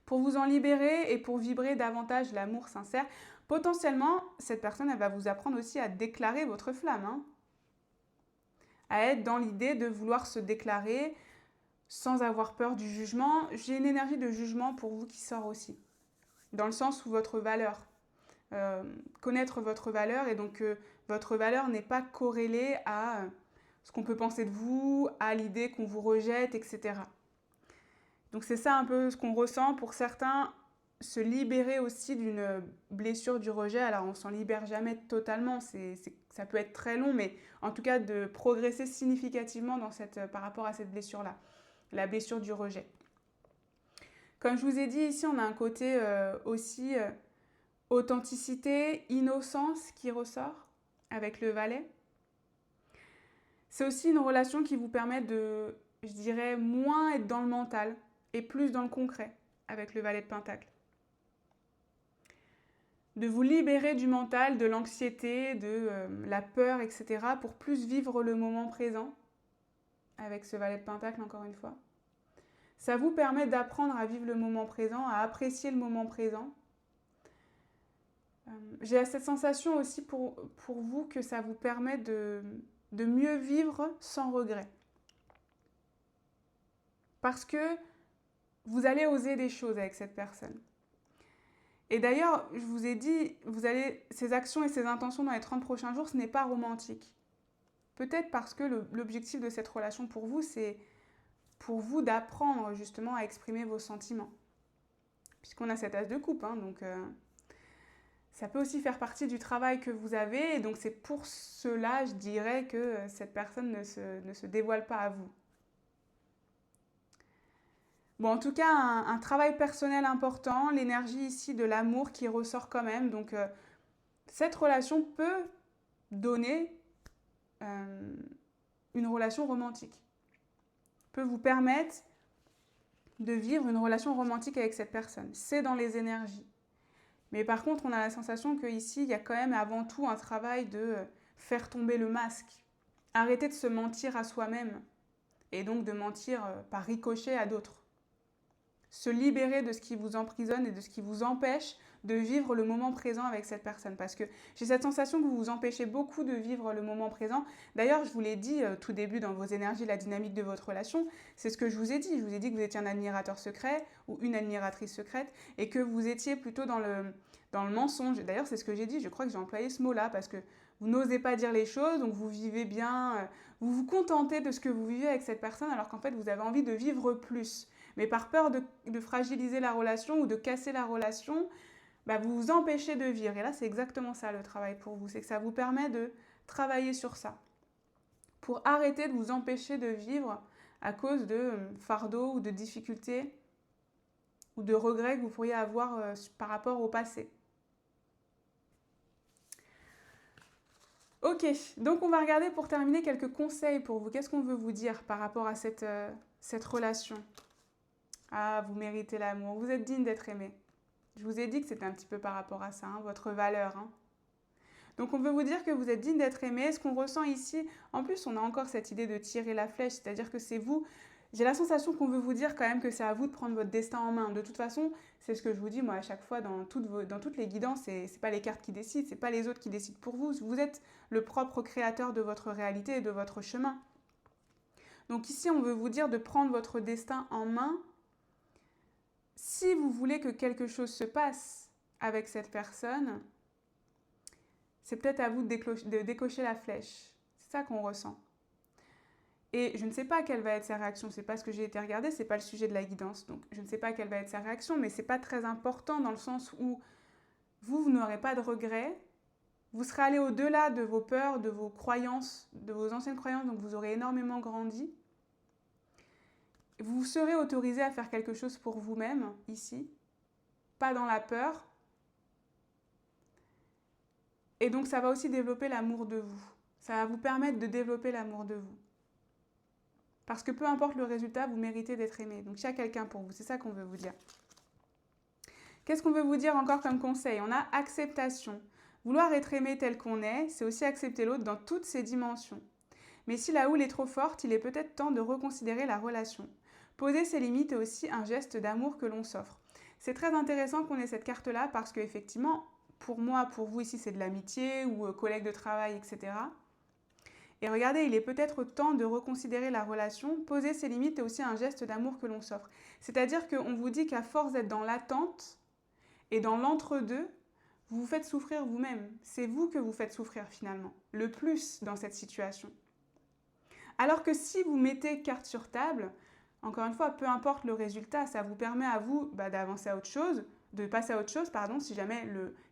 Pour vous en libérer et pour vibrer davantage l'amour sincère. Potentiellement, cette personne, elle va vous apprendre aussi à déclarer votre flamme. Hein. À être dans l'idée de vouloir se déclarer sans avoir peur du jugement. J'ai une énergie de jugement pour vous qui sort aussi. Dans le sens où votre valeur. Connaître votre valeur et donc votre valeur n'est pas corrélée à ce qu'on peut penser de vous, à l'idée qu'on vous rejette, etc. Donc c'est ça un peu ce qu'on ressent. Pour certains, se libérer aussi d'une blessure du rejet. Alors on s'en libère jamais totalement, ça peut être très long, mais en tout cas de progresser significativement par rapport à cette blessure-là, la blessure du rejet. Comme je vous ai dit, ici on a un côté aussi authenticité, innocence qui ressort avec le valet. C'est aussi une relation qui vous permet de, je dirais, moins être dans le mental et plus dans le concret avec le valet de Pentacle. De vous libérer du mental, de l'anxiété, de la peur, etc. pour plus vivre le moment présent avec ce valet de Pentacle, encore une fois. Ça vous permet d'apprendre à vivre le moment présent, à apprécier le moment présent. J'ai cette sensation aussi pour vous que ça vous permet de mieux vivre sans regret. Parce que vous allez oser des choses avec cette personne. Et d'ailleurs, je vous ai dit, ces actions et ces intentions dans les 30 prochains jours, ce n'est pas romantique. Peut-être parce que l'objectif de cette relation pour vous, c'est pour vous d'apprendre justement à exprimer vos sentiments. Puisqu'on a cet as de coupe, hein, donc ça peut aussi faire partie du travail que vous avez. Et donc c'est pour cela, je dirais, que cette personne ne se dévoile pas à vous. Bon, en tout cas, un travail personnel important, l'énergie ici de l'amour qui ressort quand même. Donc, cette relation peut donner une relation romantique. Peut vous permettre de vivre une relation romantique avec cette personne. C'est dans les énergies. Mais par contre, on a la sensation qu'ici, il y a quand même avant tout un travail de faire tomber le masque. Arrêter de se mentir à soi-même. Et donc de mentir par ricochet à d'autres. Se libérer de ce qui vous emprisonne et de ce qui vous empêche de vivre le moment présent avec cette personne. Parce que j'ai cette sensation que vous vous empêchez beaucoup de vivre le moment présent. D'ailleurs, je vous l'ai dit tout début dans vos énergies, la dynamique de votre relation, c'est ce que je vous ai dit. Je vous ai dit que vous étiez un admirateur secret ou une admiratrice secrète et que vous étiez plutôt dans le mensonge. D'ailleurs, c'est ce que j'ai dit, je crois que j'ai employé ce mot-là parce que vous n'osez pas dire les choses, donc vous vivez bien, vous vous contentez de ce que vous vivez avec cette personne alors qu'en fait, vous avez envie de vivre plus. Mais par peur de fragiliser la relation ou de casser la relation, vous vous empêchez de vivre. Et là, c'est exactement ça le travail pour vous. C'est que ça vous permet de travailler sur ça. Pour arrêter de vous empêcher de vivre à cause de fardeaux ou de difficultés ou de regrets que vous pourriez avoir par rapport au passé. Ok, donc on va regarder pour terminer quelques conseils pour vous. Qu'est-ce qu'on veut vous dire par rapport à cette relation ? Ah, vous méritez l'amour, vous êtes digne d'être aimé. Je vous ai dit que c'était un petit peu par rapport à ça, hein, votre valeur. Hein. Donc on veut vous dire que vous êtes digne d'être aimé. Ce qu'on ressent ici, en plus on a encore cette idée de tirer la flèche, c'est-à-dire que c'est vous. J'ai la sensation qu'on veut vous dire quand même que c'est à vous de prendre votre destin en main. De toute façon, c'est ce que je vous dis moi à chaque fois dans toutes les guidances, c'est pas les cartes qui décident, c'est pas les autres qui décident pour vous. Vous êtes le propre créateur de votre réalité et de votre chemin. Donc ici on veut vous dire de prendre votre destin en main. Si vous voulez que quelque chose se passe avec cette personne, c'est peut-être à vous de décocher la flèche. C'est ça qu'on ressent. Et je ne sais pas quelle va être sa réaction. C'est pas ce que j'ai été regarder, c'est pas le sujet de la guidance. Donc je ne sais pas quelle va être sa réaction, mais c'est pas très important dans le sens où vous n'aurez pas de regrets. Vous serez allé au-delà de vos peurs, de vos croyances, de vos anciennes croyances, donc vous aurez énormément grandi. Vous serez autorisé à faire quelque chose pour vous-même, ici, pas dans la peur. Et donc, ça va aussi développer l'amour de vous. Ça va vous permettre de développer l'amour de vous. Parce que peu importe le résultat, vous méritez d'être aimé. Donc, il y a quelqu'un pour vous. C'est ça qu'on veut vous dire. Qu'est-ce qu'on veut vous dire encore comme conseil ? On a acceptation. Vouloir être aimé tel qu'on est, c'est aussi accepter l'autre dans toutes ses dimensions. Mais si la houle est trop forte, il est peut-être temps de reconsidérer la relation. Poser ses limites est aussi un geste d'amour que l'on s'offre. C'est très intéressant qu'on ait cette carte-là parce qu'effectivement, pour moi, pour vous ici, c'est de l'amitié ou collègue de travail, etc. Et regardez, il est peut-être temps de reconsidérer la relation. Poser ses limites est aussi un geste d'amour que l'on s'offre. C'est-à-dire qu'on vous dit qu'à force d'être dans l'attente et dans l'entre-deux, vous vous faites souffrir vous-même. C'est vous que vous faites souffrir finalement, le plus dans cette situation. Alors que si vous mettez carte sur table, encore une fois, peu importe le résultat, ça vous permet à vous d'avancer à autre chose, de passer à autre chose, pardon, si jamais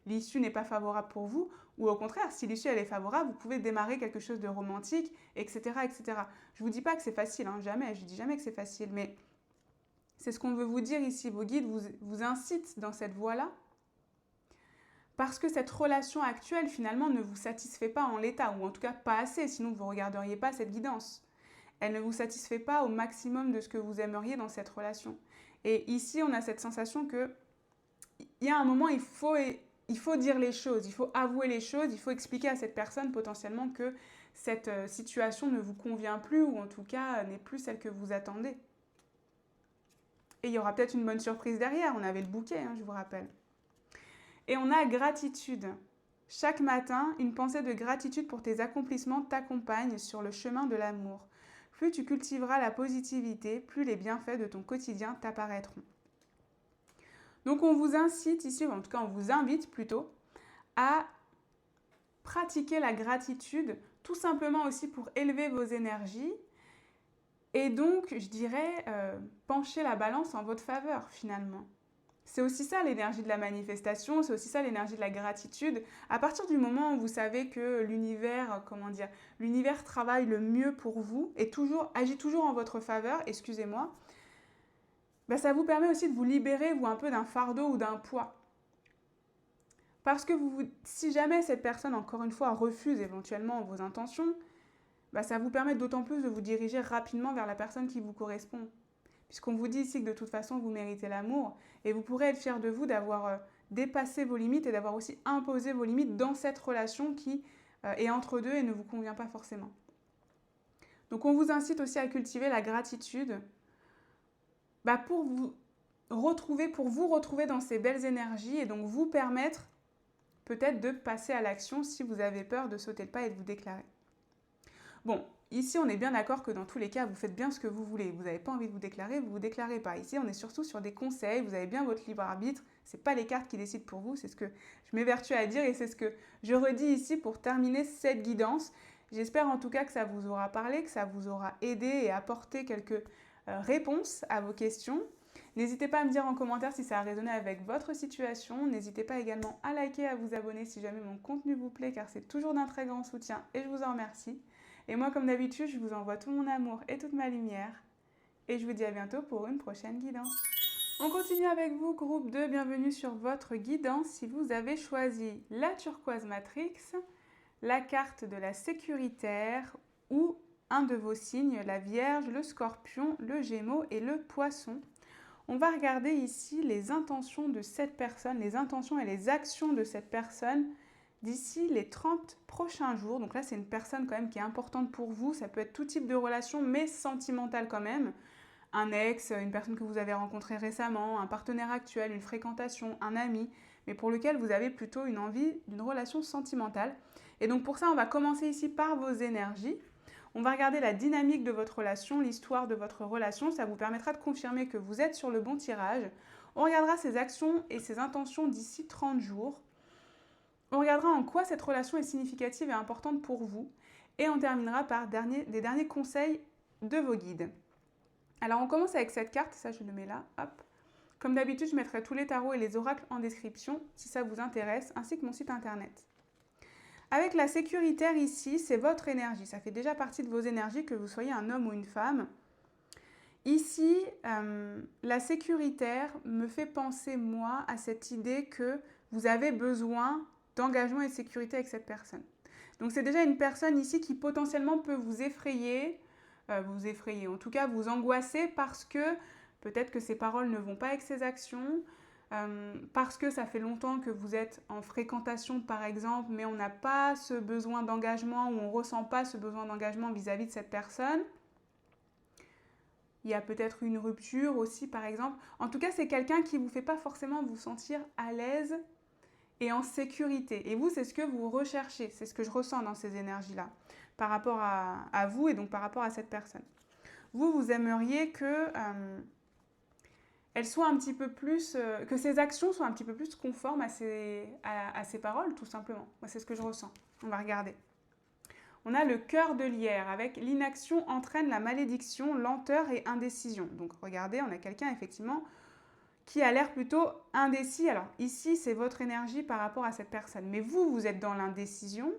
l'issue n'est pas favorable pour vous, ou au contraire, si l'issue elle est favorable, vous pouvez démarrer quelque chose de romantique, etc., etc. Je vous dis pas que c'est facile, hein, jamais, je dis jamais que c'est facile, mais c'est ce qu'on veut vous dire ici. Vos guides vous incitent dans cette voie-là, parce que cette relation actuelle, finalement, ne vous satisfait pas en l'état, ou en tout cas pas assez, sinon vous ne regarderiez pas cette guidance. Elle ne vous satisfait pas au maximum de ce que vous aimeriez dans cette relation. Et ici, on a cette sensation que il y a un moment, il faut dire les choses, il faut avouer les choses, il faut expliquer à cette personne potentiellement que cette situation ne vous convient plus, ou en tout cas n'est plus celle que vous attendez. Et il y aura peut-être une bonne surprise derrière, on avait le bouquet, hein, je vous rappelle. Et on a gratitude. Chaque matin, une pensée de gratitude pour tes accomplissements t'accompagne sur le chemin de l'amour. Plus tu cultiveras la positivité, plus les bienfaits de ton quotidien t'apparaîtront. Donc on vous incite ici, ou en tout cas on vous invite plutôt, à pratiquer la gratitude, tout simplement aussi pour élever vos énergies, et donc je dirais pencher la balance en votre faveur finalement. C'est aussi ça l'énergie de la manifestation, c'est aussi ça l'énergie de la gratitude. À partir du moment où vous savez que l'univers, l'univers travaille le mieux pour vous et agit toujours en votre faveur, excusez-moi, ben ça vous permet aussi de vous libérer, vous, un peu d'un fardeau ou d'un poids. Parce que si jamais cette personne, encore une fois, refuse éventuellement vos intentions, ben ça vous permet d'autant plus de vous diriger rapidement vers la personne qui vous correspond. Puisqu'on vous dit ici que de toute façon, vous méritez l'amour, et vous pourrez être fier de vous d'avoir dépassé vos limites et d'avoir aussi imposé vos limites dans cette relation qui est entre deux et ne vous convient pas forcément. Donc on vous incite aussi à cultiver la gratitude pour vous retrouver dans ces belles énergies et donc vous permettre peut-être de passer à l'action si vous avez peur de sauter le pas et de vous déclarer. Bon, ici, on est bien d'accord que dans tous les cas, vous faites bien ce que vous voulez. Vous n'avez pas envie de vous déclarer, vous ne vous déclarez pas. Ici, on est surtout sur des conseils, vous avez bien votre libre arbitre. Ce n'est pas les cartes qui décident pour vous, c'est ce que je m'évertue à dire et c'est ce que je redis ici pour terminer cette guidance. J'espère en tout cas que ça vous aura parlé, que ça vous aura aidé et apporté quelques réponses à vos questions. N'hésitez pas à me dire en commentaire si ça a résonné avec votre situation. N'hésitez pas également à liker, à vous abonner si jamais mon contenu vous plaît car c'est toujours d'un très grand soutien et je vous en remercie. Et moi, comme d'habitude, je vous envoie tout mon amour et toute ma lumière. Et je vous dis à bientôt pour une prochaine guidance. On continue avec vous, groupe 2. Bienvenue sur votre guidance si vous avez choisi la turquoise matrix, la carte de la sécuritaire ou un de vos signes, la Vierge, le Scorpion, le Gémeaux et le Poisson. On va regarder ici les intentions de cette personne, les intentions et les actions de cette personne d'ici les 30 prochains jours. Donc là, c'est une personne quand même qui est importante pour vous. Ça peut être tout type de relation, mais sentimentale quand même. Un ex, une personne que vous avez rencontrée récemment, un partenaire actuel, une fréquentation, un ami, mais pour lequel vous avez plutôt une envie d'une relation sentimentale. Et donc pour ça, on va commencer ici par vos énergies. On va regarder la dynamique de votre relation, l'histoire de votre relation. Ça vous permettra de confirmer que vous êtes sur le bon tirage. On regardera ses actions et ses intentions d'ici 30 jours. On regardera en quoi cette relation est significative et importante pour vous. Et on terminera par des derniers conseils de vos guides. Alors on commence avec cette carte, ça je le mets là, hop. Comme d'habitude, je mettrai tous les tarots et les oracles en description si ça vous intéresse, ainsi que mon site internet. Avec la sécuritaire ici, c'est votre énergie. Ça fait déjà partie de vos énergies que vous soyez un homme ou une femme. Ici, la sécuritaire me fait penser, moi, à cette idée que vous avez besoin d'engagement et de sécurité avec cette personne. Donc c'est déjà une personne ici qui potentiellement peut vous effrayer, en tout cas vous angoisser parce que peut-être que ses paroles ne vont pas avec ses actions, parce que ça fait longtemps que vous êtes en fréquentation par exemple, mais on n'a pas ce besoin d'engagement ou on ne ressent pas ce besoin d'engagement vis-à-vis de cette personne. Il y a peut-être une rupture aussi par exemple. En tout cas, c'est quelqu'un qui ne vous fait pas forcément vous sentir à l'aise et en sécurité. Et vous, c'est ce que vous recherchez, c'est ce que je ressens dans ces énergies-là, par rapport à vous et donc par rapport à cette personne. Vous aimeriez que elle soit un petit peu plus, que ses actions soient un petit peu plus conformes à ses paroles, tout simplement. Moi, c'est ce que je ressens. On va regarder. On a le cœur de lierre avec l'inaction entraîne la malédiction, lenteur et indécision. Donc regardez, on a quelqu'un effectivement qui a l'air plutôt indécis. Alors ici, c'est votre énergie par rapport à cette personne. Mais vous, vous êtes dans l'indécision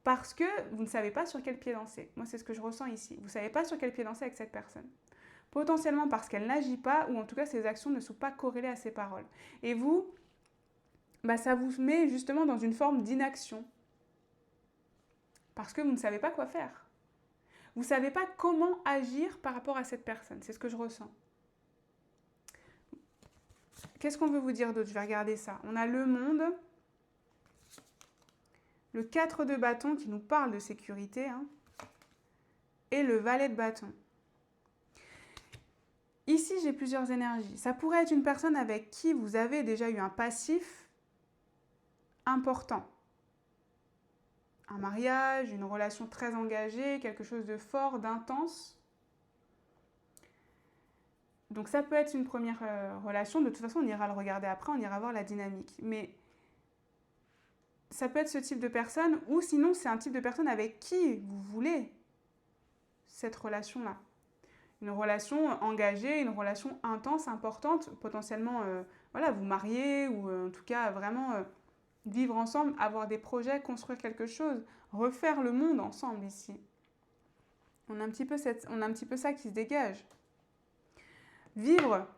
parce que vous ne savez pas sur quel pied danser. Moi, c'est ce que je ressens ici. Vous ne savez pas sur quel pied danser avec cette personne. Potentiellement parce qu'elle n'agit pas, ou en tout cas, ses actions ne sont pas corrélées à ses paroles. Et vous, ça vous met justement dans une forme d'inaction. Parce que vous ne savez pas quoi faire. Vous ne savez pas comment agir par rapport à cette personne. C'est ce que je ressens. Qu'est-ce qu'on veut vous dire d'autre? Je vais regarder ça. On a le monde, le 4 de bâton qui nous parle de sécurité, et le valet de bâton. Ici, j'ai plusieurs énergies. Ça pourrait être une personne avec qui vous avez déjà eu un passif important. Un mariage, une relation très engagée, quelque chose de fort, d'intense. Donc ça peut être une première relation. De toute façon, on ira le regarder après, on ira voir la dynamique. Mais ça peut être ce type de personne, ou sinon c'est un type de personne avec qui vous voulez cette relation-là. Une relation engagée, une relation intense, importante, potentiellement vous marier, ou en tout cas vraiment vivre ensemble, avoir des projets, construire quelque chose, refaire le monde ensemble ici. On a un petit peu ça qui se dégage. Vivre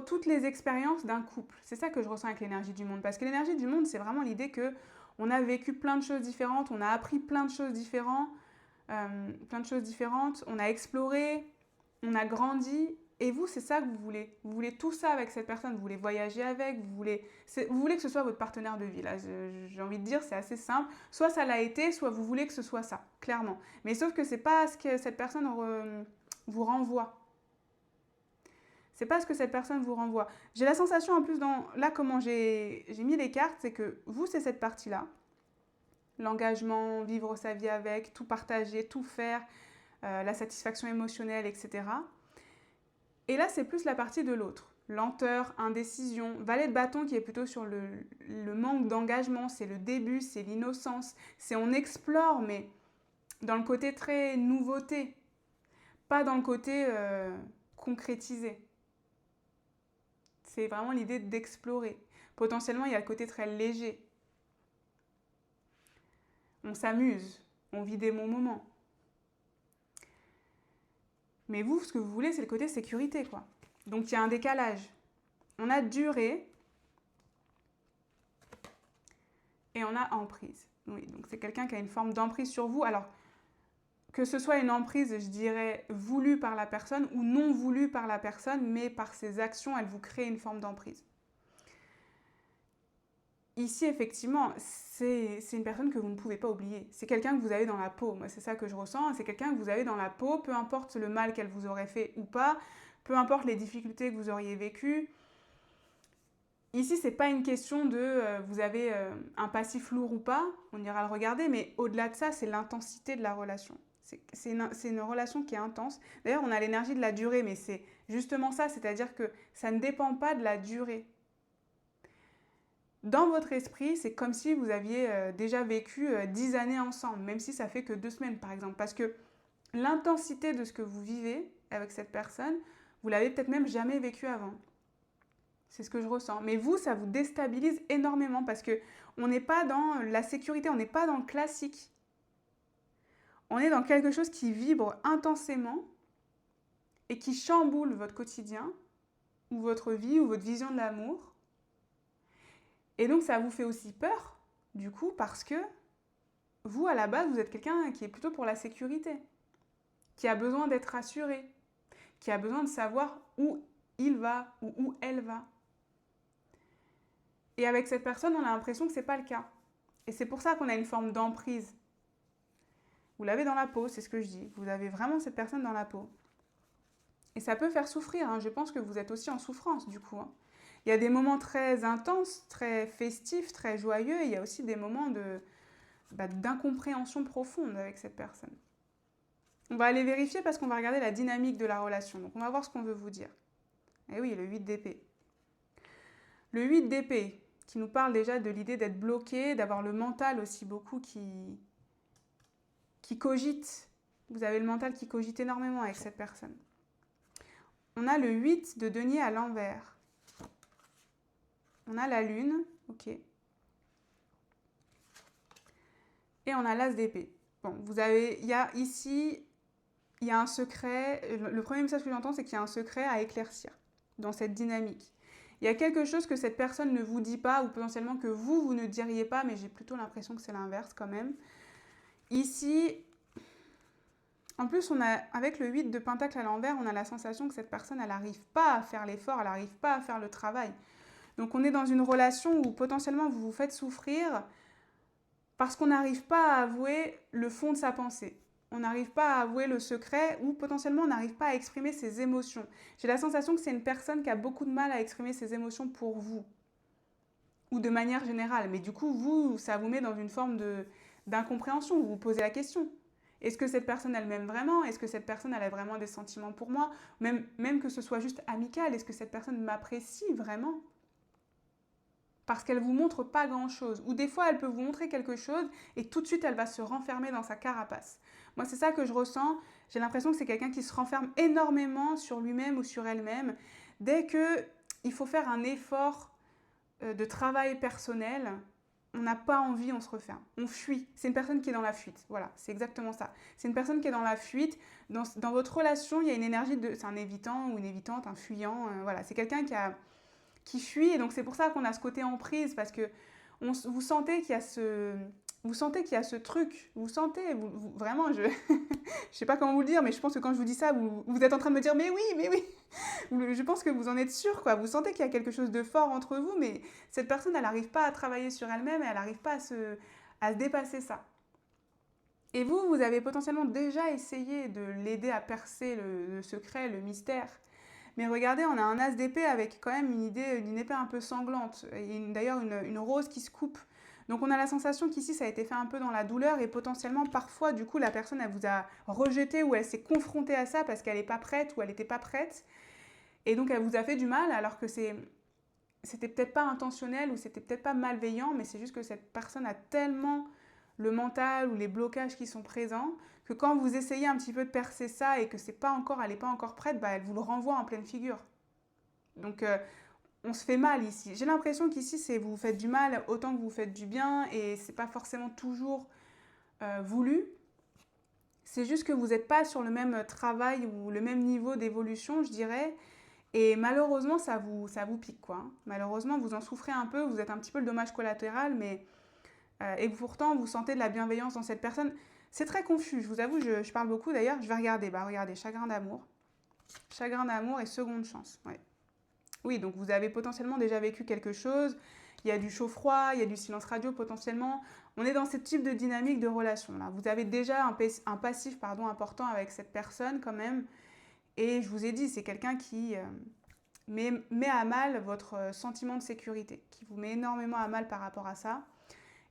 toutes les expériences d'un couple. C'est ça que je ressens avec l'énergie du monde. Parce que l'énergie du monde, c'est vraiment l'idée que on a vécu plein de choses différentes, on a appris plein de choses différentes, on a exploré, on a grandi. Et vous, c'est ça que vous voulez. Vous voulez tout ça avec cette personne, vous voulez voyager avec, vous voulez que ce soit votre partenaire de vie. Là, j'ai envie de dire, c'est assez simple. Soit ça l'a été, soit vous voulez que ce soit ça, clairement. Mais sauf que c'est pas ce que cette personne vous renvoie. C'est pas ce que cette personne vous renvoie. J'ai la sensation en plus, là comment j'ai mis les cartes, c'est que vous, c'est cette partie-là. L'engagement, vivre sa vie avec, tout partager, tout faire, la satisfaction émotionnelle, etc. Et là, c'est plus la partie de l'autre. Lenteur, indécision, valet de bâton qui est plutôt sur le manque d'engagement, c'est le début, c'est l'innocence, c'est on explore, mais dans le côté très nouveauté, pas dans le côté concrétisé. C'est vraiment l'idée d'explorer. Potentiellement, il y a le côté très léger. On s'amuse, on vit des bons moments. Mais vous, ce que vous voulez, c'est le côté sécurité, quoi. Donc, il y a un décalage. On a durée et on a emprise. Oui, donc c'est quelqu'un qui a une forme d'emprise sur vous. Alors, que ce soit une emprise, je dirais, voulue par la personne ou non voulue par la personne, mais par ses actions, elle vous crée une forme d'emprise. Ici, effectivement, c'est une personne que vous ne pouvez pas oublier. C'est quelqu'un que vous avez dans la peau. Moi, c'est ça que je ressens. C'est quelqu'un que vous avez dans la peau, peu importe le mal qu'elle vous aurait fait ou pas, peu importe les difficultés que vous auriez vécues. Ici, c'est pas une question de vous avez un passif lourd ou pas, on ira le regarder, mais au-delà de ça, c'est l'intensité de la relation. C'est une relation qui est intense. D'ailleurs, on a l'énergie de la durée, mais c'est justement ça, c'est-à-dire que ça ne dépend pas de la durée. Dans votre esprit, c'est comme si vous aviez déjà vécu 10 années ensemble, même si ça fait que 2 semaines par exemple. Parce que l'intensité de ce que vous vivez avec cette personne, vous l'avez peut-être même jamais vécu avant. C'est ce que je ressens. Mais vous, ça vous déstabilise énormément parce qu'on n'est pas dans la sécurité, on n'est pas dans le classique. On est dans quelque chose qui vibre intensément et qui chamboule votre quotidien, ou votre vie, ou votre vision de l'amour. Et donc, ça vous fait aussi peur, du coup, parce que vous, à la base, vous êtes quelqu'un qui est plutôt pour la sécurité, qui a besoin d'être rassuré, qui a besoin de savoir où il va ou où elle va. Et avec cette personne, on a l'impression que ce n'est pas le cas. Et c'est pour ça qu'on a une forme d'emprise. Vous l'avez dans la peau, c'est ce que je dis. Vous avez vraiment cette personne dans la peau. Et ça peut faire souffrir. Je pense que vous êtes aussi en souffrance, du coup. Il y a des moments très intenses, très festifs, très joyeux. Et il y a aussi des moments d'incompréhension profonde avec cette personne. On va aller vérifier parce qu'on va regarder la dynamique de la relation. Donc, on va voir ce qu'on veut vous dire. Et oui, le 8 d'épée. Le 8 d'épée, qui nous parle déjà de l'idée d'être bloqué, d'avoir le mental aussi beaucoup qui cogite. Vous avez le mental qui cogite énormément avec cette personne. On a le 8 de denier à l'envers. On a la lune, ok. Et on a l'as d'épée. Bon, il y a ici, il y a un secret. Le premier message que j'entends, c'est qu'il y a un secret à éclaircir dans cette dynamique. Il y a quelque chose que cette personne ne vous dit pas ou potentiellement que vous ne diriez pas, mais j'ai plutôt l'impression que c'est l'inverse quand même. Ici, en plus, avec le 8 de pentacle à l'envers, on a la sensation que cette personne, elle n'arrive pas à faire l'effort, elle n'arrive pas à faire le travail. Donc on est dans une relation où potentiellement vous vous faites souffrir parce qu'on n'arrive pas à avouer le fond de sa pensée. On n'arrive pas à avouer le secret ou potentiellement on n'arrive pas à exprimer ses émotions. J'ai la sensation que c'est une personne qui a beaucoup de mal à exprimer ses émotions pour vous ou de manière générale. Mais du coup, vous, ça vous met dans une forme d'incompréhension. Vous vous posez la question. Est-ce que cette personne, elle m'aime vraiment? Est-ce que cette personne, elle a vraiment des sentiments pour moi? Même que ce soit juste amical, est-ce que cette personne m'apprécie vraiment? Parce qu'elle vous montre pas grand-chose. Ou des fois, elle peut vous montrer quelque chose et tout de suite, elle va se renfermer dans sa carapace. Moi, c'est ça que je ressens. J'ai l'impression que c'est quelqu'un qui se renferme énormément sur lui-même ou sur elle-même. Dès qu'il faut faire un effort de travail personnel, on n'a pas envie, on se referme. On fuit. C'est une personne qui est dans la fuite. Voilà, c'est exactement ça. C'est une personne qui est dans la fuite. Dans votre relation, il y a une énergie de... C'est un évitant ou une évitante, un fuyant. Voilà, c'est quelqu'un qui fuit. Et donc, c'est pour ça qu'on a ce côté emprise. Parce que vous sentez qu'il y a ce... Vous sentez qu'il y a ce truc, vous sentez, vraiment, je ne sais pas comment vous le dire, mais je pense que quand je vous dis ça, vous êtes en train de me dire, mais oui, je pense que vous en êtes sûr, quoi. Vous sentez qu'il y a quelque chose de fort entre vous, mais cette personne, elle n'arrive pas à travailler sur elle-même, et elle n'arrive pas à se dépasser ça. Et vous avez potentiellement déjà essayé de l'aider à percer le secret, le mystère. Mais regardez, on a un as d'épée avec quand même une épée un peu sanglante, et d'ailleurs une rose qui se coupe. Donc on a la sensation qu'ici ça a été fait un peu dans la douleur et potentiellement parfois du coup la personne elle vous a rejeté ou elle s'est confrontée à ça parce qu'elle n'est pas prête ou elle n'était pas prête et donc elle vous a fait du mal alors que c'était peut-être pas intentionnel ou c'était peut-être pas malveillant mais c'est juste que cette personne a tellement le mental ou les blocages qui sont présents que quand vous essayez un petit peu de percer ça et que elle n'est pas encore prête, bah, elle vous le renvoie en pleine figure. Donc on se fait mal ici. J'ai l'impression qu'ici, vous vous faites du mal autant que vous vous faites du bien et c'est pas forcément toujours voulu. C'est juste que vous n'êtes pas sur le même travail ou le même niveau d'évolution, je dirais. Et malheureusement, ça vous pique, quoi. Malheureusement, vous en souffrez un peu, vous êtes un petit peu le dommage collatéral, mais... et pourtant, vous sentez de la bienveillance dans cette personne. C'est très confus, je vous avoue, je parle beaucoup d'ailleurs. Je vais regarder, regardez, chagrin d'amour. Chagrin d'amour et seconde chance, ouais. Oui, donc vous avez potentiellement déjà vécu quelque chose, il y a du chaud-froid, il y a du silence radio potentiellement. On est dans ce type de dynamique de relation là. Vous avez déjà un passif important avec cette personne quand même. Et je vous ai dit, c'est quelqu'un qui met à mal votre sentiment de sécurité, qui vous met énormément à mal par rapport à ça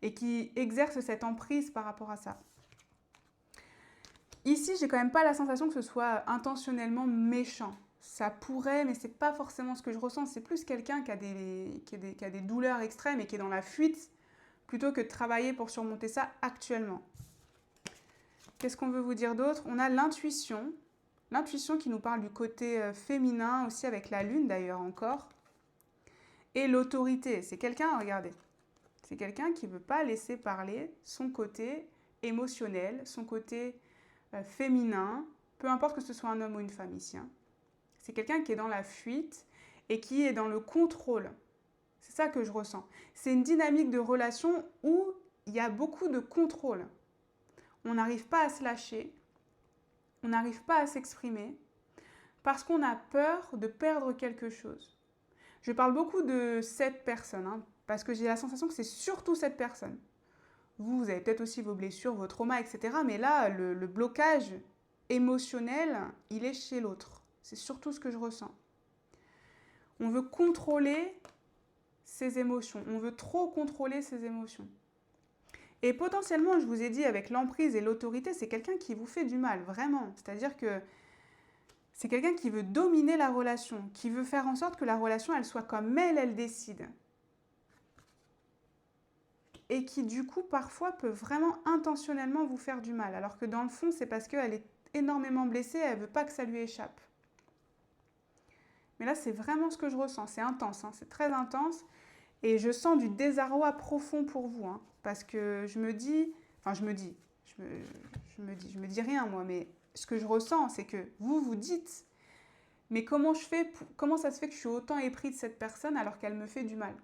et qui exerce cette emprise par rapport à ça. Ici, j'ai quand même pas la sensation que ce soit intentionnellement méchant. Ça pourrait, mais c'est pas forcément ce que je ressens. C'est plus quelqu'un qui a des douleurs extrêmes et qui est dans la fuite, plutôt que de travailler pour surmonter ça actuellement. Qu'est-ce qu'on veut vous dire d'autre? On a l'intuition. L'intuition qui nous parle du côté féminin, aussi avec la lune d'ailleurs encore. Et l'autorité. C'est quelqu'un, regardez, c'est quelqu'un qui ne veut pas laisser parler son côté émotionnel, son côté féminin, peu importe que ce soit un homme ou une femme ici. C'est quelqu'un qui est dans la fuite et qui est dans le contrôle. C'est ça que je ressens. C'est une dynamique de relation où il y a beaucoup de contrôle. On n'arrive pas à se lâcher, on n'arrive pas à s'exprimer parce qu'on a peur de perdre quelque chose. Je parle beaucoup de cette personne, parce que j'ai la sensation que c'est surtout cette personne. Vous avez peut-être aussi vos blessures, vos traumas, etc. Mais là, le blocage émotionnel, il est chez l'autre. C'est surtout ce que je ressens. On veut contrôler ses émotions. On veut trop contrôler ses émotions. Et potentiellement, je vous ai dit, avec l'emprise et l'autorité, c'est quelqu'un qui vous fait du mal, vraiment. C'est-à-dire que c'est quelqu'un qui veut dominer la relation, qui veut faire en sorte que la relation, elle soit comme elle décide. Et qui, du coup, parfois, peut vraiment intentionnellement vous faire du mal. Alors que dans le fond, c'est parce qu'elle est énormément blessée, elle ne veut pas que ça lui échappe. Mais là, c'est vraiment ce que je ressens. C'est intense, hein, c'est très intense. Et je sens du désarroi profond pour vous. Hein, parce que je me dis... Enfin, je me dis rien, moi. Mais ce que je ressens, c'est que vous vous dites... Mais comment ça se fait que je suis autant épris de cette personne alors qu'elle me fait du mal?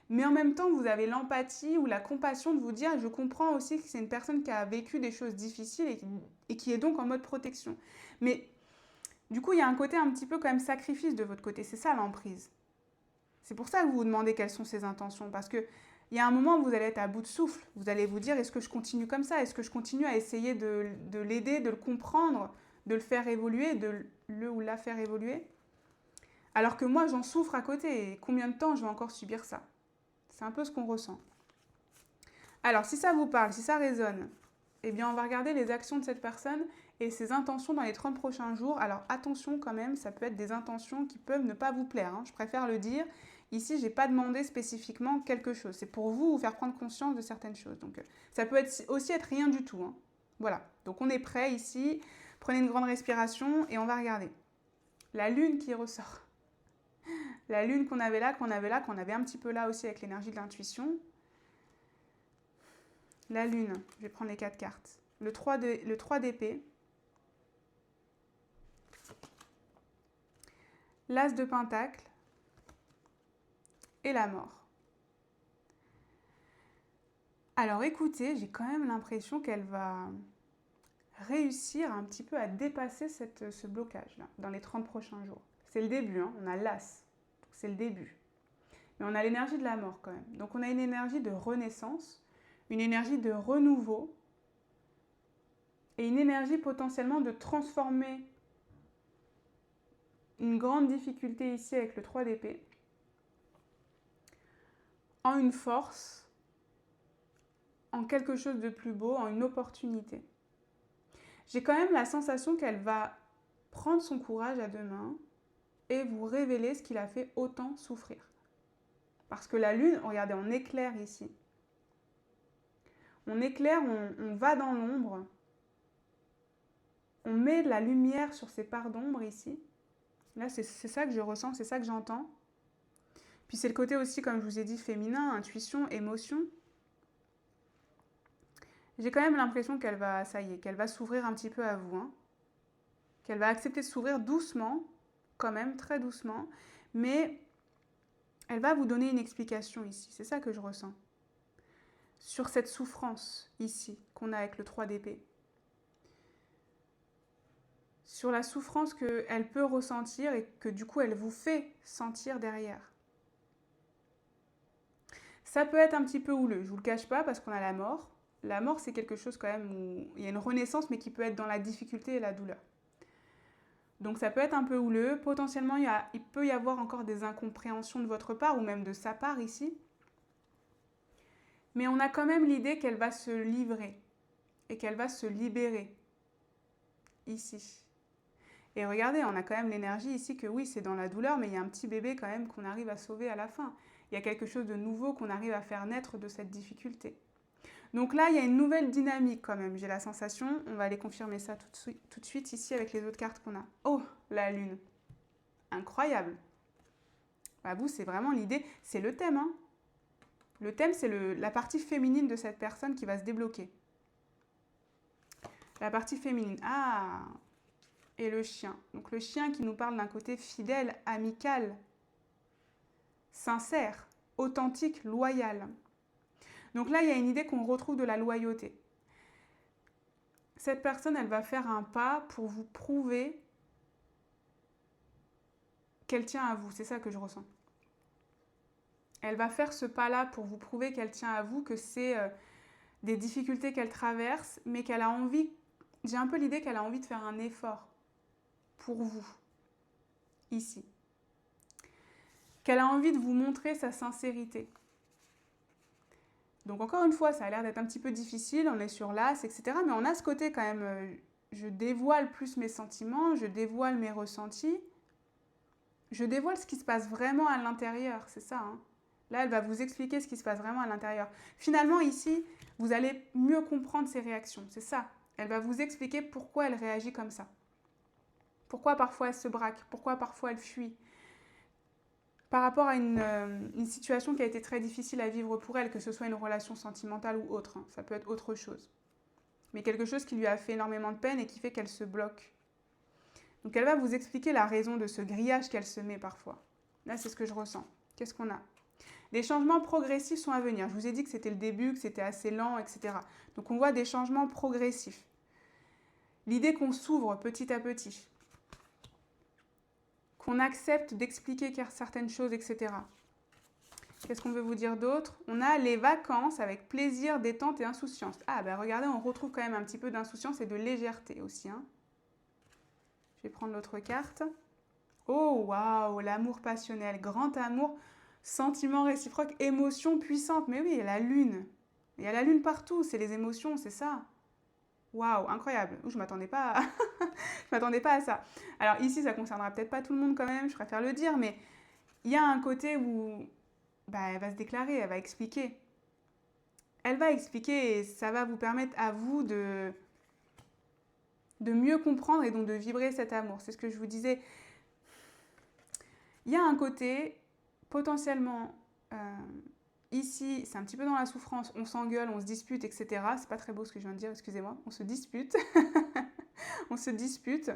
Mais en même temps, vous avez l'empathie ou la compassion de vous dire, je comprends aussi que c'est une personne qui a vécu des choses difficiles et qui est donc en mode protection. Mais du coup, il y a un côté un petit peu quand même sacrifice de votre côté. C'est ça l'emprise. C'est pour ça que vous vous demandez quelles sont ses intentions. Parce qu'il y a un moment où vous allez être à bout de souffle. Vous allez vous dire, est-ce que je continue comme ça? Est-ce que je continue à essayer de l'aider, de le comprendre, de le faire évoluer, de le ou la faire évoluer? Alors que moi, j'en souffre à côté. Et combien de temps je vais encore subir ça? C'est un peu ce qu'on ressent. Alors, si ça vous parle, si ça résonne, eh bien, on va regarder les actions de cette personne et ses intentions dans les 30 prochains jours. Alors, attention quand même, ça peut être des intentions qui peuvent ne pas vous plaire. Hein. Je préfère le dire. Ici, je n'ai pas demandé spécifiquement quelque chose. C'est pour vous faire prendre conscience de certaines choses. Donc, ça peut aussi être rien du tout. Hein. Voilà. Donc, on est prêt ici. Prenez une grande respiration et on va regarder. La lune qui ressort. La lune qu'on avait là, qu'on avait un petit peu là aussi avec l'énergie de l'intuition. La lune, je vais prendre les 4 cartes. Le 3 d'épée. L'as de pentacle. Et la mort. Alors écoutez, j'ai quand même l'impression qu'elle va réussir un petit peu à dépasser ce blocage-là dans les 30 prochains jours. C'est le début, hein, on a l'as. C'est le début. Mais on a l'énergie de la mort quand même. Donc on a une énergie de renaissance, une énergie de renouveau et une énergie potentiellement de transformer une grande difficulté ici avec le 3 d'épée en une force, en quelque chose de plus beau, en une opportunité. J'ai quand même la sensation qu'elle va prendre son courage à deux mains et vous révéler ce qu'il a fait autant souffrir. Parce que la lune, regardez, on éclaire ici. On éclaire, on va dans l'ombre. On met de la lumière sur ces parts d'ombre ici. Là, c'est ça que je ressens, c'est ça que j'entends. Puis c'est le côté aussi, comme je vous ai dit, féminin, intuition, émotion. J'ai quand même l'impression qu'elle va, ça y est, qu'elle va s'ouvrir un petit peu à vous. Hein. Qu'elle va accepter de s'ouvrir doucement, quand même, très doucement. Mais elle va vous donner une explication ici. C'est ça que je ressens. Sur cette souffrance ici, qu'on a avec le 3 d'épée. Sur la souffrance qu'elle peut ressentir et que du coup elle vous fait sentir derrière. Ça peut être un petit peu houleux, je ne vous le cache pas, parce qu'on a la mort. La mort, c'est quelque chose quand même où il y a une renaissance, mais qui peut être dans la difficulté et la douleur. Donc ça peut être un peu houleux. Potentiellement, il peut y avoir encore des incompréhensions de votre part, ou même de sa part ici. Mais on a quand même l'idée qu'elle va se livrer et qu'elle va se libérer ici. Et regardez, on a quand même l'énergie ici que oui, c'est dans la douleur, mais il y a un petit bébé quand même qu'on arrive à sauver à la fin. Il y a quelque chose de nouveau qu'on arrive à faire naître de cette difficulté. Donc là, il y a une nouvelle dynamique quand même, j'ai la sensation. On va aller confirmer ça tout de suite ici avec les autres cartes qu'on a. Oh, la lune. Incroyable. Bah, vous, c'est vraiment l'idée, c'est le thème. Hein. Le thème, c'est la partie féminine de cette personne qui va se débloquer. La partie féminine. Ah, et le chien. Donc le chien qui nous parle d'un côté fidèle, amical, sincère, authentique, loyal. Donc là, il y a une idée qu'on retrouve de la loyauté. Cette personne, elle va faire un pas pour vous prouver qu'elle tient à vous. C'est ça que je ressens. Elle va faire ce pas-là pour vous prouver qu'elle tient à vous, que c'est des difficultés qu'elle traverse, mais qu'elle a envie, j'ai un peu l'idée qu'elle a envie de faire un effort pour vous, ici. Qu'elle a envie de vous montrer sa sincérité. Donc encore une fois, ça a l'air d'être un petit peu difficile, on est sur l'as, etc. Mais on a ce côté quand même, je dévoile plus mes sentiments, je dévoile mes ressentis, je dévoile ce qui se passe vraiment à l'intérieur, c'est ça. Hein. Là, elle va vous expliquer ce qui se passe vraiment à l'intérieur. Finalement, ici, vous allez mieux comprendre ses réactions, c'est ça. Elle va vous expliquer pourquoi elle réagit comme ça. Pourquoi parfois elle se braque? Pourquoi parfois elle fuit? Par rapport à une situation qui a été très difficile à vivre pour elle, que ce soit une relation sentimentale ou autre, hein, ça peut être autre chose. Mais quelque chose qui lui a fait énormément de peine et qui fait qu'elle se bloque. Donc elle va vous expliquer la raison de ce grillage qu'elle se met parfois. Là, c'est ce que je ressens. Qu'est-ce qu'on a? Des changements progressifs sont à venir. Je vous ai dit que c'était le début, que c'était assez lent, etc. Donc on voit des changements progressifs. L'idée qu'on s'ouvre petit à petit, qu'on accepte d'expliquer certaines choses, etc. Qu'est-ce qu'on veut vous dire d'autre? On a les vacances avec plaisir, détente et insouciance. Ah ben regardez, on retrouve quand même un petit peu d'insouciance et de légèreté aussi. Hein. Je vais prendre l'autre carte. Oh waouh, l'amour passionnel, grand amour, sentiment réciproque, émotion puissante. Mais oui, il y a la lune. Il y a la lune partout, c'est les émotions, c'est ça. Waouh, incroyable. Je m'attendais pas à... je m'attendais pas à ça. Alors ici, ça concernera peut-être pas tout le monde quand même, je préfère le dire, mais il y a un côté où elle va se déclarer, elle va expliquer. Elle va expliquer et ça va vous permettre à vous de mieux comprendre et donc de vibrer cet amour. C'est ce que je vous disais. Il y a un côté, potentiellement, ici, c'est un petit peu dans la souffrance, on s'engueule, on se dispute, etc. C'est pas très beau ce que je viens de dire, excusez-moi. On se dispute. On se dispute.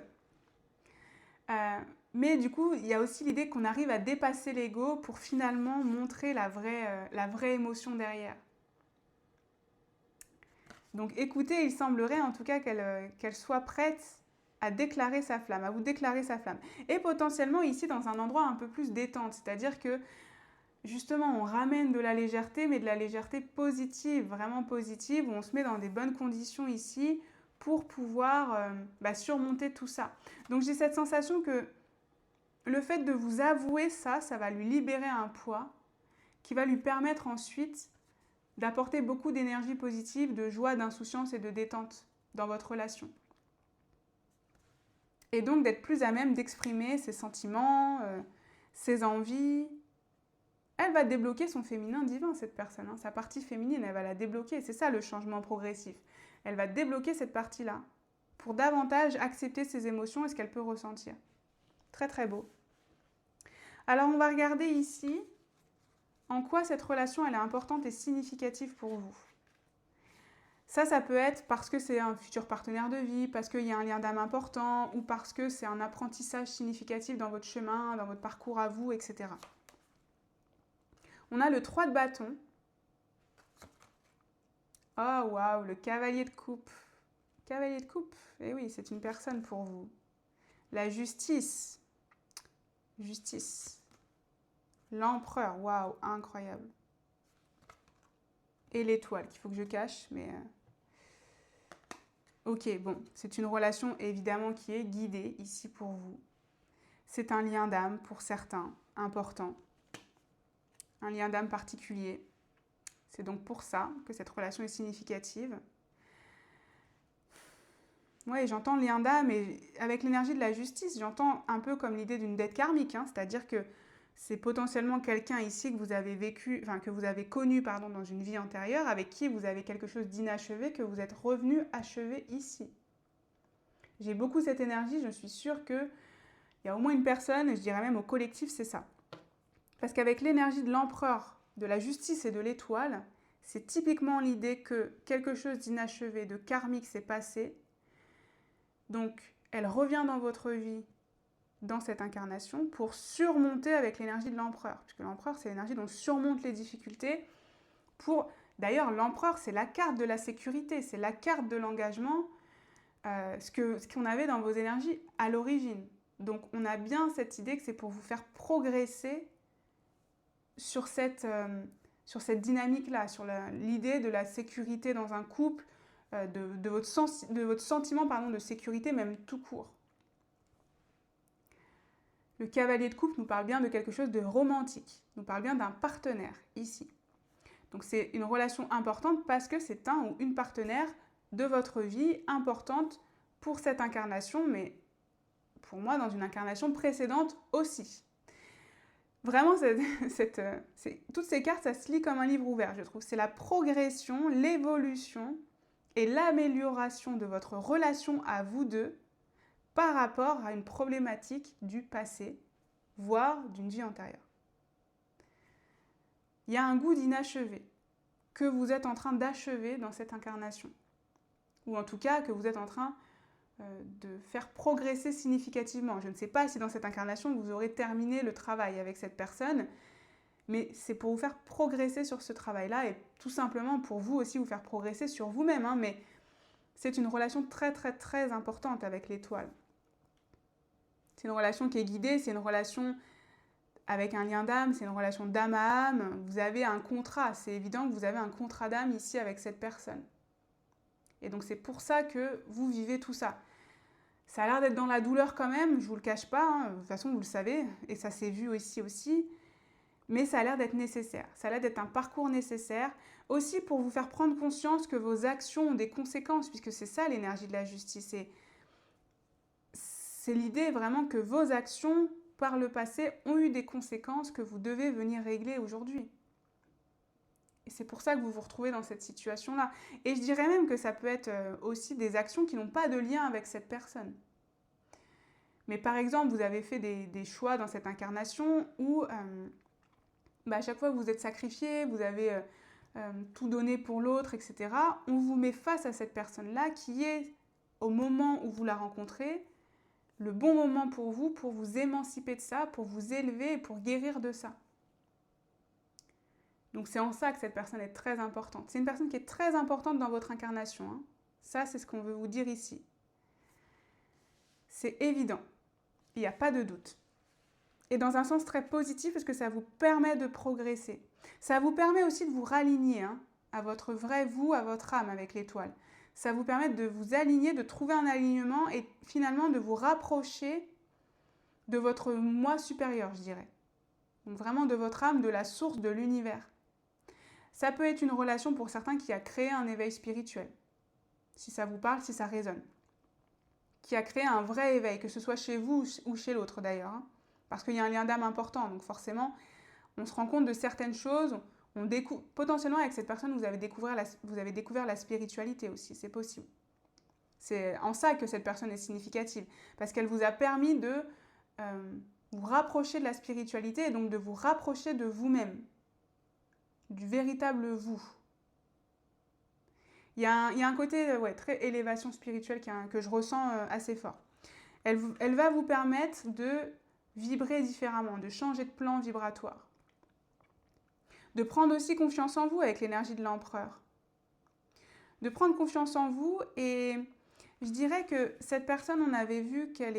Mais du coup, il y a aussi l'idée qu'on arrive à dépasser l'ego pour finalement montrer la vraie émotion derrière. Donc écoutez, il semblerait en tout cas qu'elle soit prête à déclarer sa flamme, à vous déclarer sa flamme. Et potentiellement ici dans un endroit un peu plus détente, c'est-à-dire que justement on ramène de la légèreté, mais de la légèreté positive, vraiment positive, où on se met dans des bonnes conditions ici pour pouvoir surmonter tout ça. Donc j'ai cette sensation que le fait de vous avouer ça, ça va lui libérer un poids qui va lui permettre ensuite d'apporter beaucoup d'énergie positive, de joie, d'insouciance et de détente dans votre relation. Et donc d'être plus à même d'exprimer ses sentiments, ses envies. Elle va débloquer son féminin divin, cette personne. Hein. Sa partie féminine, elle va la débloquer. C'est ça le changement progressif. Elle va débloquer cette partie-là pour davantage accepter ses émotions et ce qu'elle peut ressentir. Très très beau. Alors on va regarder ici en quoi cette relation elle est importante et significative pour vous. Ça peut être parce que c'est un futur partenaire de vie, parce qu'il y a un lien d'âme important, ou parce que c'est un apprentissage significatif dans votre chemin, dans votre parcours à vous, etc. On a le 3 de bâton. Oh waouh, le cavalier de coupe. Cavalier de coupe, eh oui, c'est une personne pour vous. La justice. Justice. L'empereur, waouh, incroyable. Et l'étoile, qu'il faut que je cache, mais... Ok, bon, c'est une relation évidemment qui est guidée ici pour vous. C'est un lien d'âme pour certains, important. Un lien d'âme particulier. C'est donc pour ça que cette relation est significative. Oui, j'entends le lien d'âme et avec l'énergie de la justice, j'entends un peu comme l'idée d'une dette karmique, hein, c'est-à-dire que c'est potentiellement quelqu'un ici que vous avez que vous avez connu dans une vie antérieure, avec qui vous avez quelque chose d'inachevé, que vous êtes revenu achever ici. J'ai beaucoup cette énergie, je suis sûre qu'il y a au moins une personne, et je dirais même au collectif, c'est ça. Parce qu'avec l'énergie de l'empereur, de la justice et de l'étoile, c'est typiquement l'idée que quelque chose d'inachevé, de karmique s'est passé. Donc, elle revient dans votre vie, dans cette incarnation, pour surmonter avec l'énergie de l'empereur. Puisque l'empereur, c'est l'énergie dont on surmonte les difficultés. D'ailleurs, l'empereur, c'est la carte de la sécurité, c'est la carte de l'engagement, ce qu'on avait dans vos énergies à l'origine. Donc, on a bien cette idée que c'est pour vous faire progresser sur cette dynamique-là, sur l'idée de la sécurité dans un couple, de votre sentiment de sécurité, même tout court. Le cavalier de coupe nous parle bien de quelque chose de romantique, nous parle bien d'un partenaire, ici. Donc c'est une relation importante parce que c'est un ou une partenaire de votre vie importante pour cette incarnation, mais pour moi dans une incarnation précédente aussi. Vraiment, toutes ces cartes, ça se lit comme un livre ouvert, je trouve. C'est la progression, l'évolution et l'amélioration de votre relation à vous deux par rapport à une problématique du passé, voire d'une vie antérieure. Il y a un goût d'inachevé que vous êtes en train d'achever dans cette incarnation. Ou en tout cas que vous êtes en train de faire progresser significativement. Je ne sais pas si dans cette incarnation vous aurez terminé le travail avec cette personne, mais c'est pour vous faire progresser sur ce travail-là et tout simplement pour vous aussi vous faire progresser sur vous-même. Mais c'est une relation très très très importante avec l'étoile. C'est une relation qui est guidée, c'est une relation avec un lien d'âme, c'est une relation d'âme à âme. Vous avez un contrat, c'est évident que vous avez un contrat d'âme ici avec cette personne. Et donc c'est pour ça que vous vivez tout ça. Ça a l'air d'être dans la douleur quand même, je ne vous le cache pas, de toute façon vous le savez, et ça s'est vu ici aussi, mais ça a l'air d'être nécessaire. Ça a l'air d'être un parcours nécessaire, aussi pour vous faire prendre conscience que vos actions ont des conséquences, puisque c'est ça l'énergie de la justice. C'est l'idée vraiment que vos actions par le passé ont eu des conséquences que vous devez venir régler aujourd'hui. Et c'est pour ça que vous vous retrouvez dans cette situation-là. Et je dirais même que ça peut être aussi des actions qui n'ont pas de lien avec cette personne. Mais par exemple, vous avez fait des choix dans cette incarnation où à chaque fois que vous êtes sacrifié, vous avez tout donné pour l'autre, etc. On vous met face à cette personne-là qui est, au moment où vous la rencontrez, le bon moment pour vous émanciper de ça, pour vous élever et pour guérir de ça. Donc c'est en ça que cette personne est très importante. C'est une personne qui est très importante dans votre incarnation. Ça, c'est ce qu'on veut vous dire ici. C'est évident. Il n'y a pas de doute. Et dans un sens très positif, parce que ça vous permet de progresser. Ça vous permet aussi de vous raligner à votre vrai vous, à votre âme avec l'étoile. Ça vous permet de vous aligner, de trouver un alignement et finalement de vous rapprocher de votre moi supérieur, je dirais. Donc vraiment de votre âme, de la source de l'univers. Ça peut être une relation pour certains qui a créé un éveil spirituel. Si ça vous parle, si ça résonne. Qui a créé un vrai éveil, que ce soit chez vous ou chez l'autre d'ailleurs. Parce qu'il y a un lien d'âme important, donc forcément, on se rend compte de certaines choses. Potentiellement, avec cette personne, vous avez découvert la spiritualité aussi, c'est possible. C'est en ça que cette personne est significative, parce qu'elle vous a permis de vous rapprocher de la spiritualité et donc de vous rapprocher de vous-même, du véritable vous. Il y a un côté très élévation spirituelle que je ressens assez fort. Elle va vous permettre de vibrer différemment, de changer de plan vibratoire. De prendre aussi confiance en vous avec l'énergie de l'empereur. De prendre confiance en vous et je dirais que cette personne, on avait vu qu'elle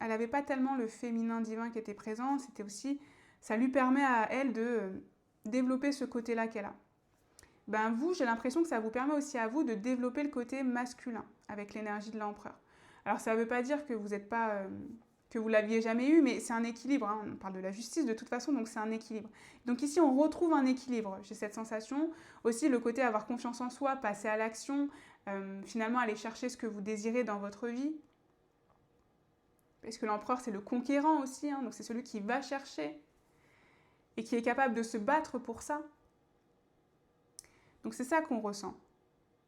n'avait pas tellement le féminin divin qui était présent, c'était aussi, ça lui permet à elle de développer ce côté-là qu'elle a. Vous, j'ai l'impression que ça vous permet aussi à vous de développer le côté masculin avec l'énergie de l'empereur. Alors ça ne veut pas dire que vous n'êtes pas... que vous ne l'aviez jamais eu, mais c'est un équilibre. On parle de la justice de toute façon, donc c'est un équilibre. Donc ici, on retrouve un équilibre. J'ai cette sensation. Aussi, le côté avoir confiance en soi, passer à l'action, finalement aller chercher ce que vous désirez dans votre vie. Parce que l'empereur, c'est le conquérant aussi, donc c'est celui qui va chercher et qui est capable de se battre pour ça. Donc c'est ça qu'on ressent.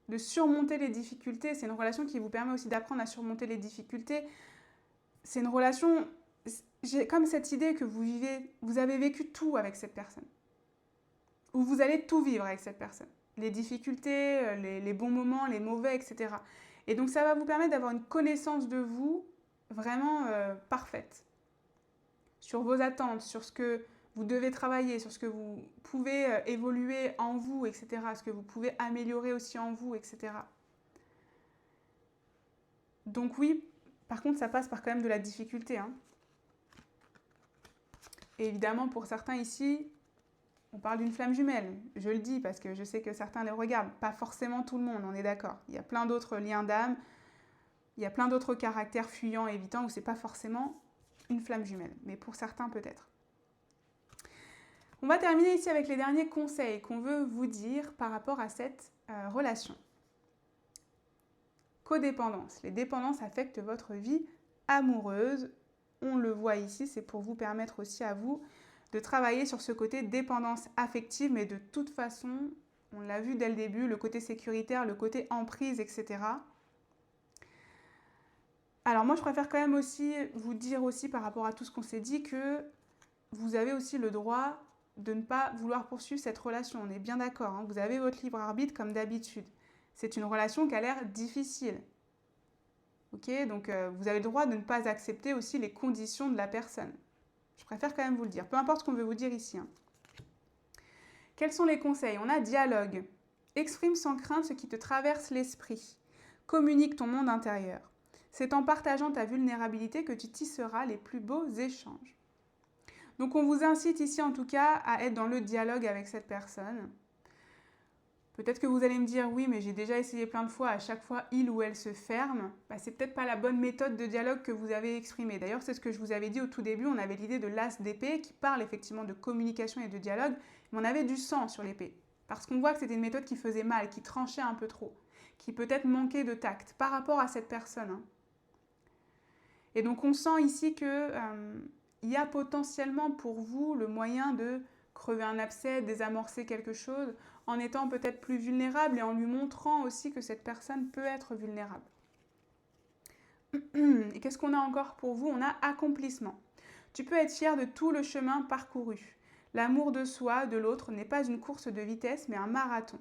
De surmonter les difficultés, c'est une relation qui vous permet aussi d'apprendre à surmonter les difficultés. C'est une relation, j'ai comme cette idée que vous avez vécu tout avec cette personne. Ou vous allez tout vivre avec cette personne. Les difficultés, les bons moments, les mauvais, etc. Et donc ça va vous permettre d'avoir une connaissance de vous vraiment parfaite. Sur vos attentes, sur ce que vous devez travailler, sur ce que vous pouvez évoluer en vous, etc. Ce que vous pouvez améliorer aussi en vous, etc. Donc oui, par contre, ça passe par quand même de la difficulté. Et évidemment, pour certains ici, on parle d'une flamme jumelle. Je le dis parce que je sais que certains les regardent. Pas forcément tout le monde, on est d'accord. Il y a plein d'autres liens d'âme. Il y a plein d'autres caractères fuyants et évitants où c'est pas forcément une flamme jumelle. Mais pour certains, peut-être. On va terminer ici avec les derniers conseils qu'on veut vous dire par rapport à cette relation. Codépendance. Les dépendances affectent votre vie amoureuse. On le voit ici, c'est pour vous permettre aussi à vous de travailler sur ce côté dépendance affective, mais de toute façon, on l'a vu dès le début, le côté sécuritaire, le côté emprise, etc. Alors moi, je préfère quand même aussi vous dire aussi par rapport à tout ce qu'on s'est dit que vous avez aussi le droit de ne pas vouloir poursuivre cette relation. On est bien d'accord, hein, vous avez votre libre arbitre comme d'habitude. C'est une relation qui a l'air difficile. Ok, donc vous avez le droit de ne pas accepter aussi les conditions de la personne. Je préfère quand même vous le dire, peu importe ce qu'on veut vous dire ici. Hein. Quels sont les conseils? On a dialogue. Exprime sans crainte ce qui te traverse l'esprit. Communique ton monde intérieur. C'est en partageant ta vulnérabilité que tu tisseras les plus beaux échanges. Donc on vous incite ici en tout cas à être dans le dialogue avec cette personne. Peut-être que vous allez me dire, oui, mais j'ai déjà essayé plein de fois, à chaque fois, il ou elle se ferme. Bah, c'est peut-être pas la bonne méthode de dialogue que vous avez exprimée. D'ailleurs, c'est ce que je vous avais dit au tout début, on avait l'idée de l'as d'épée qui parle effectivement de communication et de dialogue, mais on avait du sang sur l'épée. Parce qu'on voit que c'était une méthode qui faisait mal, qui tranchait un peu trop, qui peut-être manquait de tact par rapport à cette personne. Hein. Et donc on sent ici que il y a potentiellement pour vous le moyen de crever un abcès, désamorcer quelque chose, en étant peut-être plus vulnérable et en lui montrant aussi que cette personne peut être vulnérable. Et qu'est-ce qu'on a encore pour vous? On a accomplissement. Tu peux être fier de tout le chemin parcouru. L'amour de soi, de l'autre, n'est pas une course de vitesse, mais un marathon.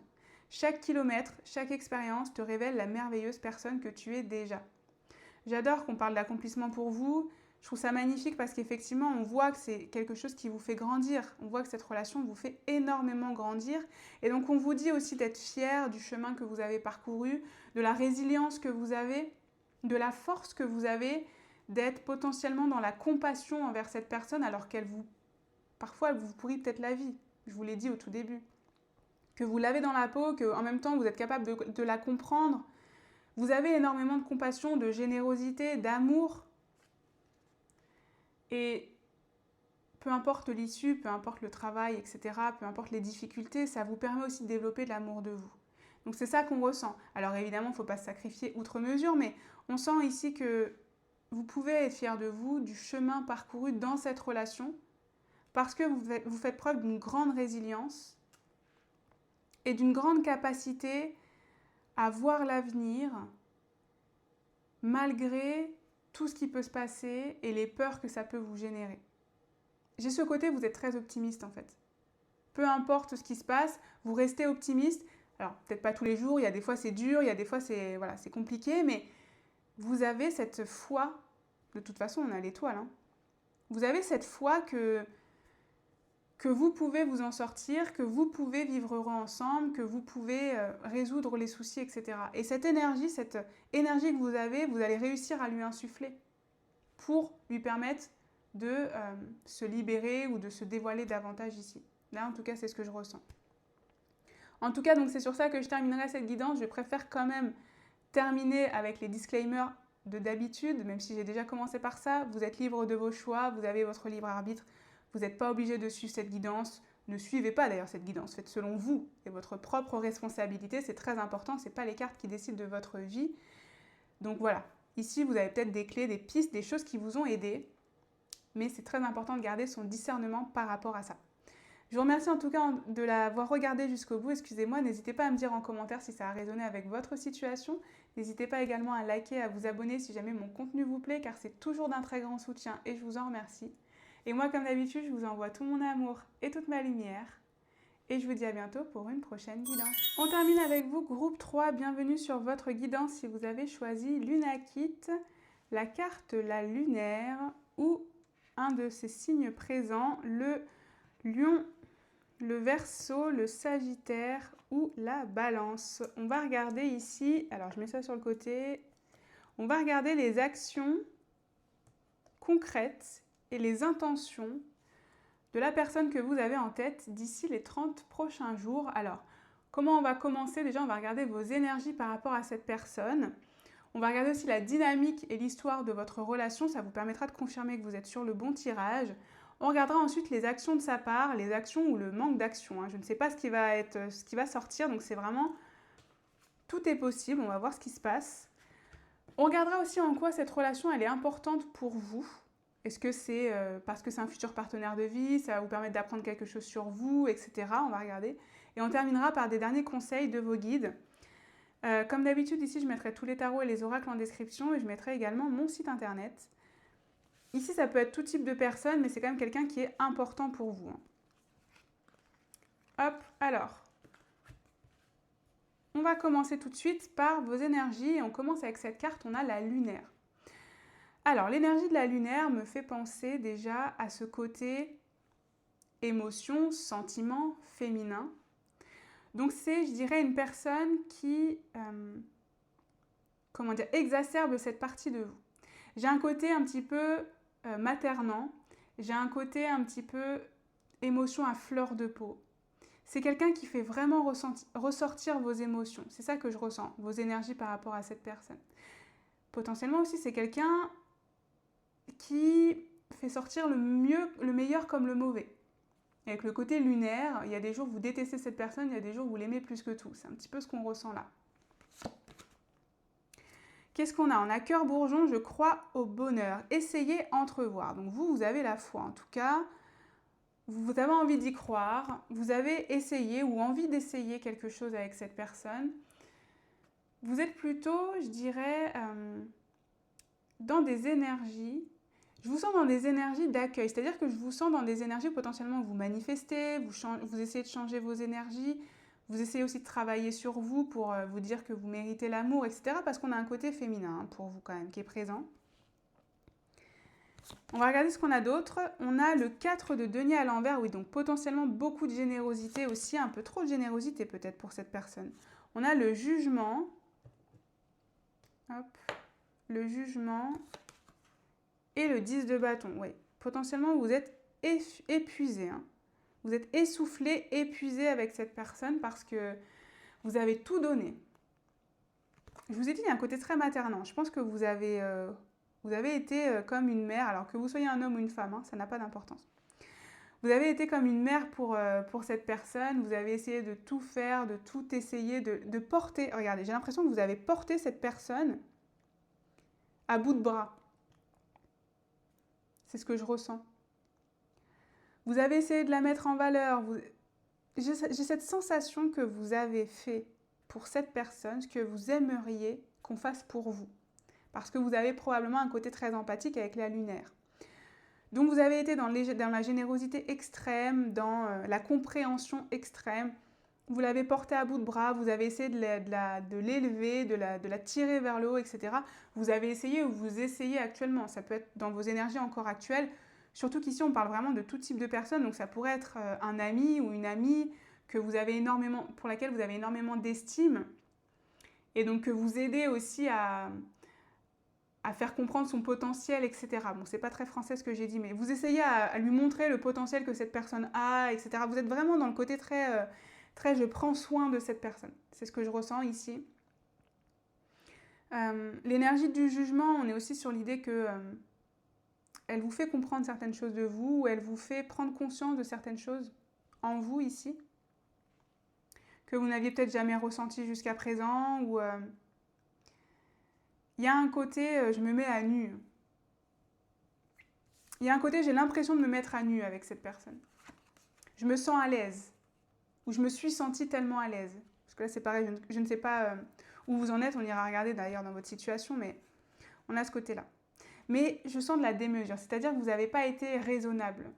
Chaque kilomètre, chaque expérience te révèle la merveilleuse personne que tu es déjà. J'adore qu'on parle d'accomplissement pour vous. Je trouve ça magnifique parce qu'effectivement, on voit que c'est quelque chose qui vous fait grandir. On voit que cette relation vous fait énormément grandir. Et donc, on vous dit aussi d'être fier du chemin que vous avez parcouru, de la résilience que vous avez, de la force que vous avez, d'être potentiellement dans la compassion envers cette personne alors qu'elle vous... Parfois, elle vous pourrit peut-être la vie. Je vous l'ai dit au tout début. Que vous l'avez dans la peau, qu'en même temps, vous êtes capable de la comprendre. Vous avez énormément de compassion, de générosité, d'amour. Et peu importe l'issue, peu importe le travail, etc., peu importe les difficultés, ça vous permet aussi de développer de l'amour de vous. Donc c'est ça qu'on ressent. Alors évidemment, il ne faut pas se sacrifier outre mesure, mais on sent ici que vous pouvez être fier de vous, du chemin parcouru dans cette relation, parce que vous faites preuve d'une grande résilience et d'une grande capacité à voir l'avenir malgré tout ce qui peut se passer et les peurs que ça peut vous générer. J'ai ce côté, vous êtes très optimiste en fait. Peu importe ce qui se passe, vous restez optimiste. Alors, peut-être pas tous les jours, il y a des fois c'est dur, il y a des fois c'est voilà, c'est compliqué, mais vous avez cette foi, de toute façon on a l'étoile, hein. Vous avez cette foi que vous pouvez vous en sortir, que vous pouvez vivre heureux ensemble, que vous pouvez résoudre les soucis, etc. Et cette énergie que vous avez, vous allez réussir à lui insuffler pour lui permettre de se libérer ou de se dévoiler davantage ici. Là, en tout cas, c'est ce que je ressens. En tout cas, donc c'est sur ça que je terminerai cette guidance. Je préfère quand même terminer avec les disclaimers de d'habitude, même si j'ai déjà commencé par ça. Vous êtes libre de vos choix, vous avez votre libre arbitre. Vous n'êtes pas obligé de suivre cette guidance. Ne suivez pas d'ailleurs cette guidance. Faites selon vous et votre propre responsabilité. C'est très important. Ce n'est pas les cartes qui décident de votre vie. Donc voilà. Ici, vous avez peut-être des clés, des pistes, des choses qui vous ont aidé. Mais c'est très important de garder son discernement par rapport à ça. Je vous remercie en tout cas de l'avoir regardé jusqu'au bout. Excusez-moi, n'hésitez pas à me dire en commentaire si ça a résonné avec votre situation. N'hésitez pas également à liker, à vous abonner si jamais mon contenu vous plaît, car c'est toujours d'un très grand soutien et je vous en remercie. Et moi, comme d'habitude, je vous envoie tout mon amour et toute ma lumière. Et je vous dis à bientôt pour une prochaine guidance. On termine avec vous, groupe 3. Bienvenue sur votre guidance si vous avez choisi Lunakit, la carte la lunaire ou un de ces signes présents, le lion, le Verseau, le Sagittaire ou la Balance. On va regarder ici, alors je mets ça sur le côté, on va regarder les actions concrètes et les intentions de la personne que vous avez en tête d'ici les 30 prochains jours. Alors, comment on va commencer? Déjà, on va regarder vos énergies par rapport à cette personne. On va regarder aussi la dynamique et l'histoire de votre relation. Ça vous permettra de confirmer que vous êtes sur le bon tirage. On regardera ensuite les actions de sa part, les actions ou le manque d'action. Je ne sais pas ce qui va sortir, donc c'est vraiment... Tout est possible, on va voir ce qui se passe. On regardera aussi en quoi cette relation elle est importante pour vous. Est-ce que c'est parce que c'est un futur partenaire de vie, ça va vous permettre d'apprendre quelque chose sur vous, etc. On va regarder. Et on terminera par des derniers conseils de vos guides. Comme d'habitude, ici, je mettrai tous les tarots et les oracles en description et je mettrai également mon site internet. Ici, ça peut être tout type de personne, mais c'est quand même quelqu'un qui est important pour vous. Hop, alors, on va commencer tout de suite par vos énergies et on commence avec cette carte, on a la lunaire. Alors, l'énergie de la lunaire me fait penser déjà à ce côté émotion, sentiment féminin. Donc c'est, je dirais, une personne qui, exacerbe cette partie de vous. J'ai un côté un petit peu maternant, j'ai un côté un petit peu émotion à fleur de peau. C'est quelqu'un qui fait vraiment ressortir vos émotions. C'est ça que je ressens, vos énergies par rapport à cette personne. Potentiellement aussi, c'est quelqu'un qui fait sortir le meilleur comme le mauvais. Et avec le côté lunaire, il y a des jours où vous détestez cette personne, il y a des jours où vous l'aimez plus que tout. C'est un petit peu ce qu'on ressent là. Qu'est-ce qu'on a? On a cœur bourgeon, je crois au bonheur. Essayez entrevoir. Donc vous avez la foi en tout cas. Vous avez envie d'y croire. Vous avez essayé ou envie d'essayer quelque chose avec cette personne. Vous êtes plutôt, je dirais, dans des énergies. Je vous sens dans des énergies d'accueil. C'est-à-dire que je vous sens dans des énergies où potentiellement vous manifestez, vous essayez de changer vos énergies. Vous essayez aussi de travailler sur vous pour vous dire que vous méritez l'amour, etc. Parce qu'on a un côté féminin pour vous quand même qui est présent. On va regarder ce qu'on a d'autre. On a le 4 de denier à l'envers. Oui, donc potentiellement beaucoup de générosité aussi. Un peu trop de générosité peut-être pour cette personne. On a le jugement. Hop. Le jugement. Et le 10 de bâton. Oui, potentiellement vous êtes épuisé. Vous êtes essoufflé, épuisé avec cette personne parce que vous avez tout donné. Je vous ai dit, il y a un côté très maternant. Je pense que vous avez été comme une mère, alors que vous soyez un homme ou une femme, ça n'a pas d'importance. Vous avez été comme une mère pour cette personne, vous avez essayé de tout faire, de tout essayer, de porter. Regardez, j'ai l'impression que vous avez porté cette personne à bout de bras. C'est ce que je ressens. Vous avez essayé de la mettre en valeur. J'ai cette sensation que vous avez fait pour cette personne ce que vous aimeriez qu'on fasse pour vous. Parce que vous avez probablement un côté très empathique avec la lunaire. Donc vous avez été dans la générosité extrême, dans la compréhension extrême. Vous l'avez portée à bout de bras, vous avez essayé de l'élever, de la tirer vers le haut, etc. Vous avez essayé ou vous essayez actuellement. Ça peut être dans vos énergies encore actuelles. Surtout qu'ici, on parle vraiment de tout type de personnes. Donc ça pourrait être un ami ou une amie pour laquelle vous avez énormément d'estime. Et donc que vous aidez aussi à faire comprendre son potentiel, etc. Bon, c'est pas très français ce que j'ai dit, mais vous essayez à lui montrer le potentiel que cette personne a, etc. Vous êtes vraiment dans le côté très je prends soin de cette personne. C'est ce que je ressens ici. L'énergie du jugement, on est aussi sur l'idée que elle vous fait comprendre certaines choses de vous, ou elle vous fait prendre conscience de certaines choses en vous ici, que vous n'aviez peut-être jamais ressenti jusqu'à présent, ou il y a un côté, je me mets à nu. Il y a un côté, j'ai l'impression de me mettre à nu avec cette personne. Je me sens à l'aise, ou je me suis sentie tellement à l'aise. Parce que là, c'est pareil, je ne sais pas où vous en êtes, on ira regarder d'ailleurs dans votre situation, mais on a ce côté-là. Mais je sens de la démesure, c'est-à-dire que vous n'avez pas été raisonnable.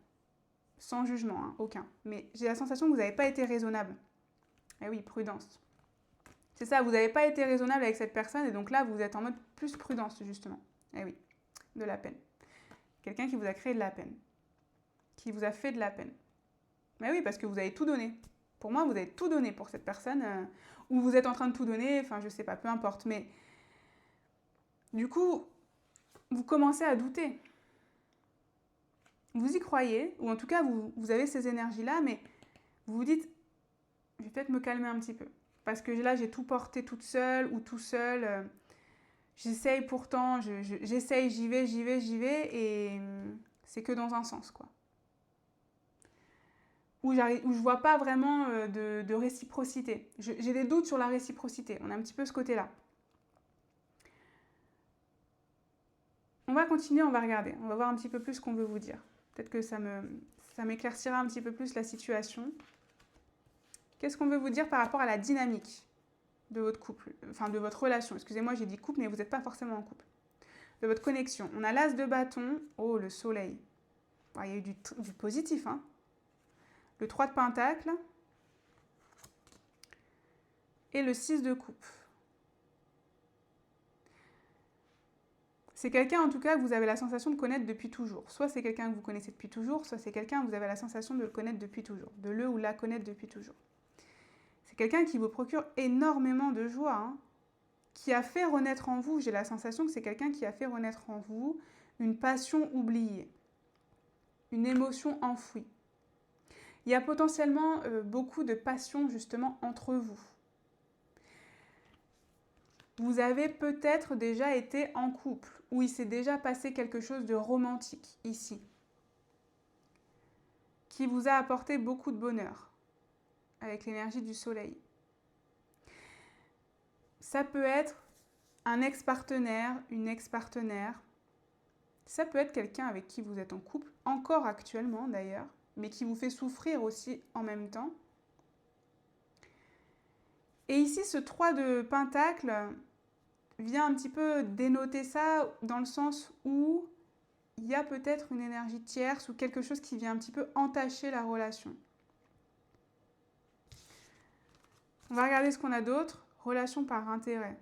Sans jugement, aucun. Mais j'ai la sensation que vous n'avez pas été raisonnable. Eh oui, prudence. C'est ça, vous n'avez pas été raisonnable avec cette personne et donc là, vous êtes en mode plus prudence, justement. Eh oui, de la peine. Quelqu'un qui vous a créé de la peine. Qui vous a fait de la peine. Mais oui, parce que vous avez tout donné. Pour moi, vous avez tout donné pour cette personne. Ou vous êtes en train de tout donner, enfin, je sais pas, peu importe. Mais du coup, vous commencez à douter. Vous y croyez, ou en tout cas, vous avez ces énergies-là, mais vous vous dites, je vais peut-être me calmer un petit peu. Parce que là, j'ai tout porté toute seule ou tout seul. J'essaye pourtant, j'essaye, j'y vais, et c'est que dans un sens, quoi. Où je vois pas vraiment de réciprocité. J'ai des doutes sur la réciprocité. On a un petit peu ce côté-là. On va continuer, on va regarder. On va voir un petit peu plus ce qu'on veut vous dire. Peut-être que ça m'éclaircira un petit peu plus la situation. Qu'est-ce qu'on veut vous dire par rapport à la dynamique? de votre couple, enfin de votre relation. Excusez-moi, j'ai dit couple, mais vous n'êtes pas forcément en couple. De votre connexion. On a l'as de bâton. Oh, le soleil. Bon, il y a eu du positif, hein. Le 3 de pentacle. Et le 6 de coupe. C'est quelqu'un, en tout cas, que vous avez la sensation de connaître depuis toujours. Soit c'est quelqu'un que vous connaissez depuis toujours, soit c'est quelqu'un que vous avez la sensation de le connaître depuis toujours. De le ou la connaître depuis toujours. C'est quelqu'un qui vous procure énormément de joie, hein, qui a fait renaître en vous, j'ai la sensation que c'est quelqu'un qui a fait renaître en vous une passion oubliée, une émotion enfouie. Il y a potentiellement beaucoup de passion justement entre vous. Vous avez peut-être déjà été en couple, où il s'est déjà passé quelque chose de romantique ici, qui vous a apporté beaucoup de bonheur, avec l'énergie du soleil. Ça peut être un ex-partenaire, une ex-partenaire. Ça peut être quelqu'un avec qui vous êtes en couple, encore actuellement d'ailleurs, mais qui vous fait souffrir aussi en même temps. Et ici, ce 3 de pentacle vient un petit peu dénoter ça dans le sens où il y a peut-être une énergie tierce ou quelque chose qui vient un petit peu entacher la relation. On va regarder ce qu'on a d'autre. Relation par intérêt.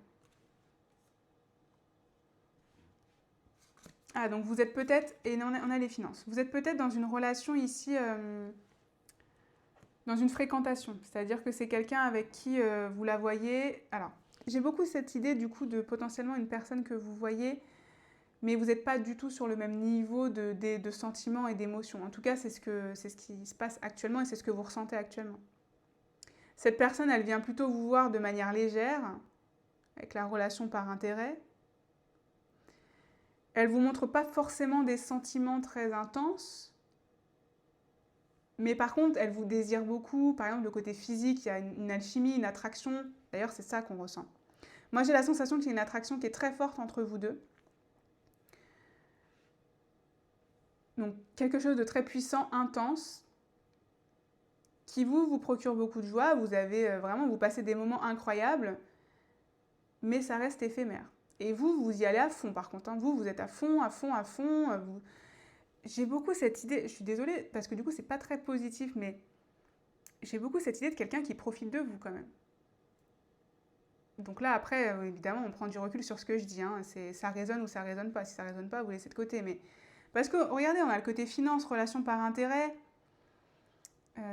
Ah, donc vous êtes peut-être, et on a les finances, vous êtes peut-être dans une relation ici, dans une fréquentation. C'est-à-dire que c'est quelqu'un avec qui vous la voyez. Alors, j'ai beaucoup cette idée du coup de potentiellement une personne que vous voyez, mais vous n'êtes pas du tout sur le même niveau de sentiments et d'émotions. En tout cas, c'est ce qui se passe actuellement et c'est ce que vous ressentez actuellement. Cette personne, elle vient plutôt vous voir de manière légère, avec la relation par intérêt. Elle ne vous montre pas forcément des sentiments très intenses, mais par contre, elle vous désire beaucoup. Par exemple, le côté physique, il y a une alchimie, une attraction. D'ailleurs, c'est ça qu'on ressent. Moi, j'ai la sensation qu'il y a une attraction qui est très forte entre vous deux. Donc, quelque chose de très puissant, intense, qui vous procure beaucoup de joie. Vous avez vraiment, vous passez des moments incroyables, mais ça reste éphémère. Et vous y allez à fond, par contre. Hein. Vous êtes à fond, à fond, à fond. J'ai beaucoup cette idée, je suis désolée, parce que du coup, c'est pas très positif, mais j'ai beaucoup cette idée de quelqu'un qui profite de vous, quand même. Donc là, après, évidemment, on prend du recul sur ce que je dis. Hein. Ça résonne ou ça résonne pas. Si ça résonne pas, vous laissez de côté. Mais parce que, regardez, on a le côté finance, relation par intérêt.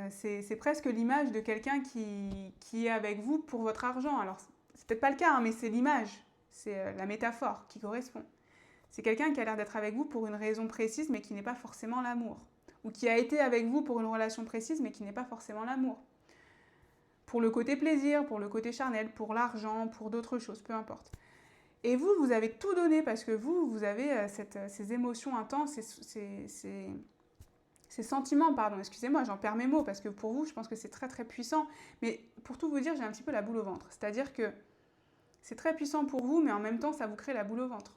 C'est presque l'image de quelqu'un qui est avec vous pour votre argent. Alors, c'est peut-être pas le cas, hein, mais c'est l'image. C'est la métaphore qui correspond. C'est quelqu'un qui a l'air d'être avec vous pour une raison précise, mais qui n'est pas forcément l'amour. Ou qui a été avec vous pour une relation précise, mais qui n'est pas forcément l'amour. Pour le côté plaisir, pour le côté charnel, pour l'argent, pour d'autres choses, peu importe. Et vous avez tout donné parce que vous avez ces émotions intenses, ces sentiments, pardon, excusez-moi, j'en perds mes mots parce que pour vous, je pense que c'est très très puissant. Mais pour tout vous dire, j'ai un petit peu la boule au ventre. C'est-à-dire que c'est très puissant pour vous, mais en même temps, ça vous crée la boule au ventre.